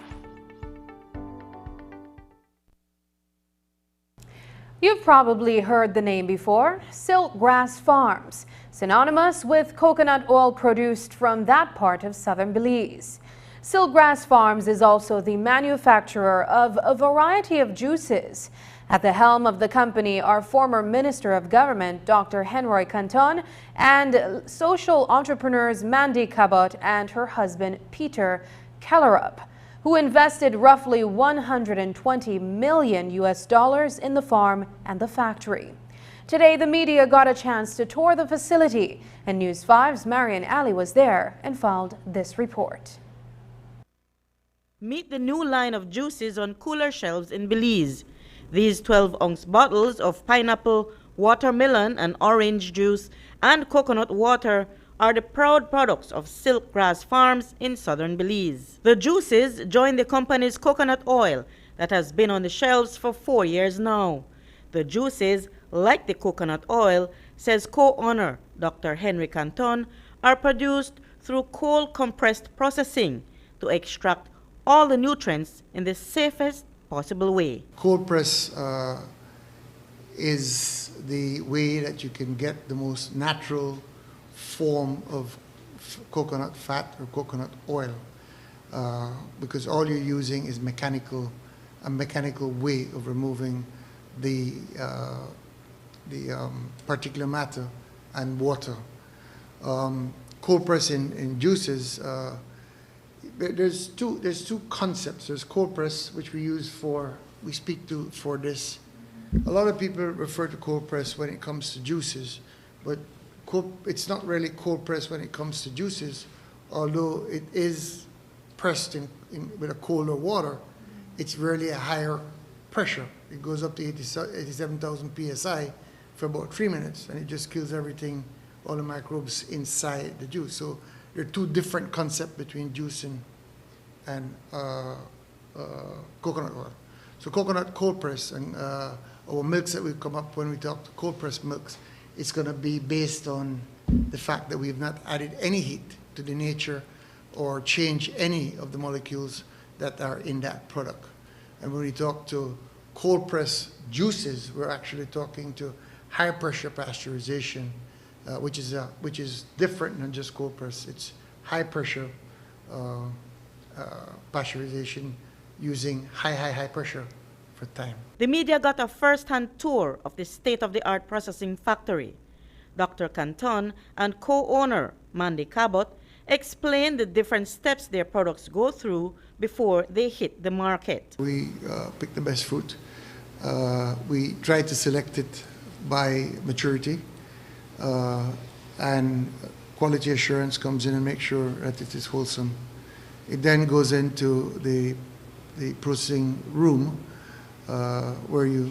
You've probably heard the name before, Silkgrass Farms, synonymous with coconut oil produced from that part of southern Belize. Silkgrass Farms is also the manufacturer of a variety of juices. At the helm of the company are former Minister of Government Dr. Henry Canton and social entrepreneurs Mandy Cabot and her husband Peter Kellerup, who invested roughly $120 million in the farm and the factory. Today, the media got a chance to tour the facility, and News 5's Marian Ali was there and filed this report. Meet the new line of juices on cooler shelves in Belize. These 12-ounce bottles of pineapple, watermelon and orange juice and coconut water are the proud products of Silkgrass Farms in southern Belize. The juices join the company's coconut oil that has been on the shelves for 4 years now. The juices, like the coconut oil, says co-owner Dr. Henry Canton, are produced through cold compressed processing to extract all the nutrients in the safest possible way. Cold press is the way that you can get the most natural form of coconut fat or coconut oil, because all you're using is a mechanical way of removing the particulate matter and water. Cold press in juices, there's two concepts. There's cold press, which we speak to for this. A lot of people refer to cold press when it comes to juices, but it's not really cold press when it comes to juices, although it is pressed with a colder water. It's really a higher pressure. It goes up to 87,000 psi for about 3 minutes, and it just kills everything, all the microbes inside the juice. So there are two different concepts between juice and coconut oil. So coconut cold press and our milks that will come up when we talk to cold press milks, it's going to be based on the fact that we have not added any heat to the nature or changed any of the molecules that are in that product. And when we talk to cold press juices, we're actually talking to high pressure pasteurization, which is different than just cold press. It's high pressure pasteurization using high pressure for time. The media got a first-hand tour of the state-of-the-art processing factory. Dr. Canton and co-owner Mandy Cabot explained the different steps their products go through before they hit the market. We pick the best fruit. We try to select it by maturity, and quality assurance comes in and makes sure that it is wholesome. It then goes into the processing room where you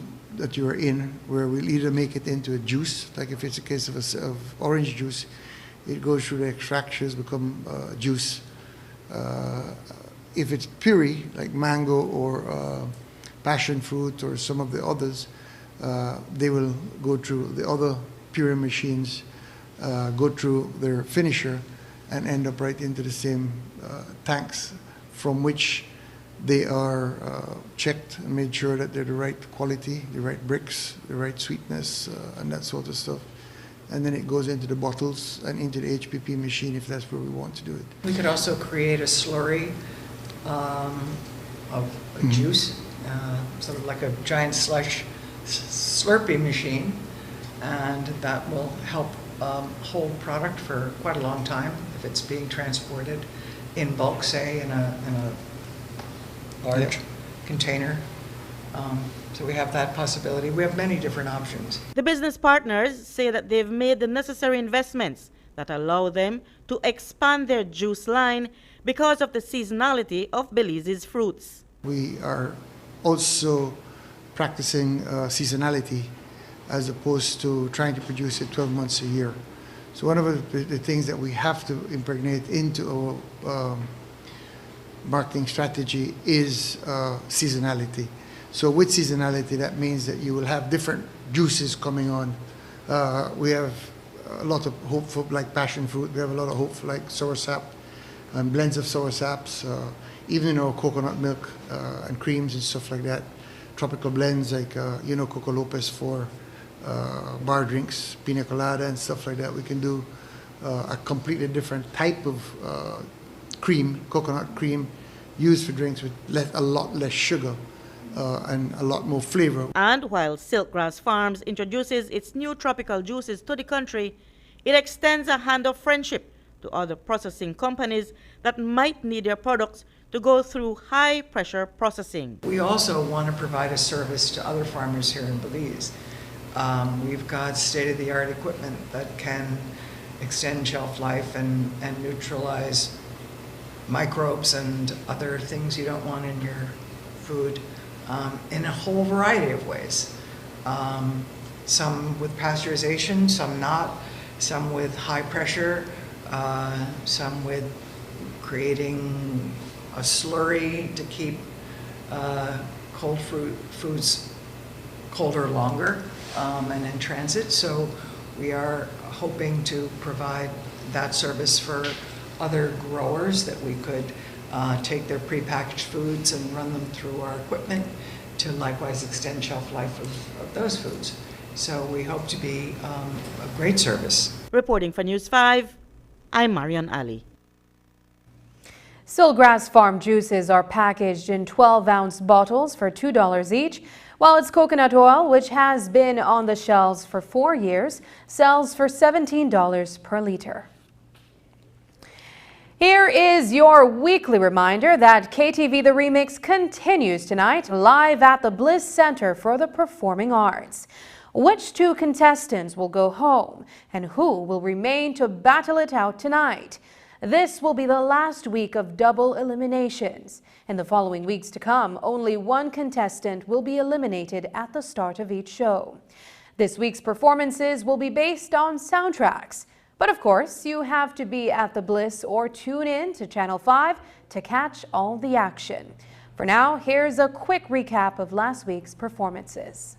are in, where we'll either make it into a juice, like if it's a case of orange juice, it goes through the extractions, become juice. If it's puree, like mango or passion fruit or some of the others, they will go through the other puree machines, go through their finisher, and end up right into the same tanks from which they are checked and made sure that they're the right quality, the right bricks, the right sweetness, and that sort of stuff. And then it goes into the bottles and into the HPP machine if that's where we want to do it. We could also create a slurry of juice, sort of like a giant slurpee machine, and that will help hold product for quite a long time if it's being transported in bulk, say in a large container. So we have that possibility. We have many different options. The business partners say that they've made the necessary investments that allow them to expand their juice line because of the seasonality of Belize's fruits. We are also practicing seasonality as opposed to trying to produce it 12 months a year. So one of the things that we have to impregnate into our marketing strategy is seasonality. So with seasonality, that means that you will have different juices coming on. We have a lot of hope for like passion fruit. We have a lot of hope for like soursop and blends of soursaps, even in our coconut milk and creams and stuff like that. tropical blends like, Coco Lopez for bar drinks, pina colada and stuff like that. We can do a completely different type of cream, coconut cream, used for drinks with a lot less sugar and a lot more flavor. And while Silkgrass Farms introduces its new tropical juices to the country, it extends a hand of friendship to other processing companies that might need their products to go through high-pressure processing. We also want to provide a service to other farmers here in Belize. We've got state-of-the-art equipment that can extend shelf life and neutralize microbes and other things you don't want in your food in a whole variety of ways. Some with pasteurization, some not, some with high pressure, some with creating a slurry to keep cold foods colder longer and in transit. So we are hoping to provide that service for other growers, that we could take their prepackaged foods and run them through our equipment to likewise extend shelf life of those foods. So we hope to be a great service. Reporting for News 5, I'm Marion Ali. Silkgrass Farm juices are packaged in 12-ounce bottles for $2 each, while its coconut oil, which has been on the shelves for 4 years, sells for $17 per liter. Here is your weekly reminder that KTV The Remix continues tonight live at the Bliss Center for the Performing Arts. Which two contestants will go home and who will remain to battle it out tonight? This will be the last week of double eliminations. In the following weeks to come, only one contestant will be eliminated at the start of each show. This week's performances will be based on soundtracks. But of course, you have to be at the Bliss or tune in to Channel 5 to catch all the action. For now, here's a quick recap of last week's performances.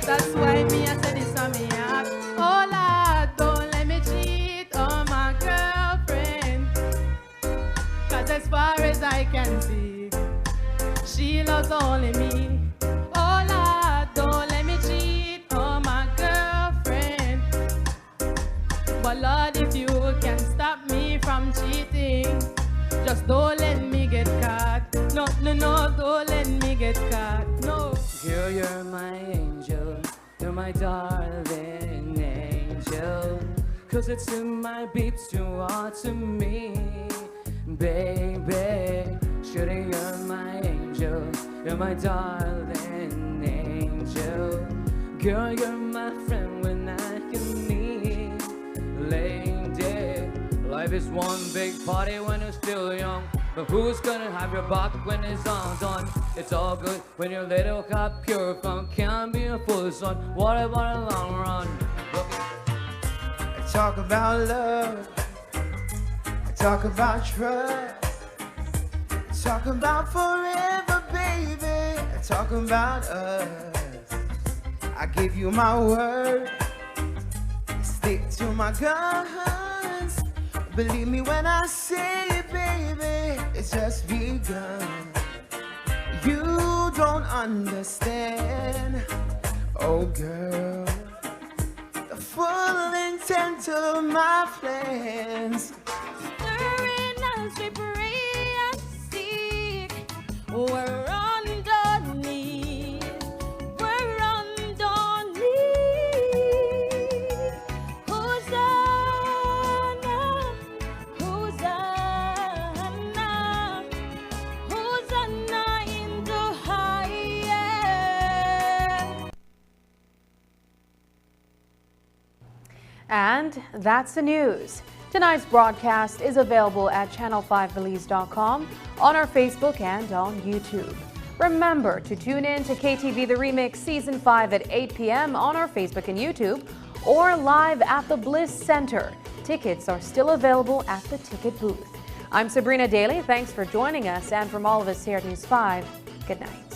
That's why me I said this on me app. Oh Lord, don't let me cheat on my girlfriend. Cause as far as I can see, she loves only me. Oh Lord, don't let me cheat on my girlfriend. But Lord, if you can stop me from cheating, just don't let me get caught. No, no, no, don't let me get caught. No. Girl, you're my angel. You're my darling angel. Cause it's in my beats you are to me, baby. Surely you're my angel. You're my darling angel. Girl, you're my friend when I can need lady. Life is one big party when you're still young, but who's gonna have your back when it's all done? It's all good when your little cup pure fun can't be a full son. What about a long run? Look. I talk about love, I talk about trust, I talk about forever, baby, I talk about us. I give you my word, stick to my guns. Believe me when I say it, baby, it's just begun. You don't understand, oh girl, the full intent of my plans. Stirring as we pray and seek, we're on the knees, we're on the knees. Hosanna, Hosanna, Hosanna in the highest. And that's the news. Tonight's broadcast is available at channel5belize.com, on our Facebook and on YouTube. Remember to tune in to KTV The Remix Season 5 at 8 p.m. on our Facebook and YouTube, or live at the Bliss Center. Tickets are still available at the ticket booth. I'm Sabrina Daly. Thanks for joining us, and from all of us here at News 5, good night.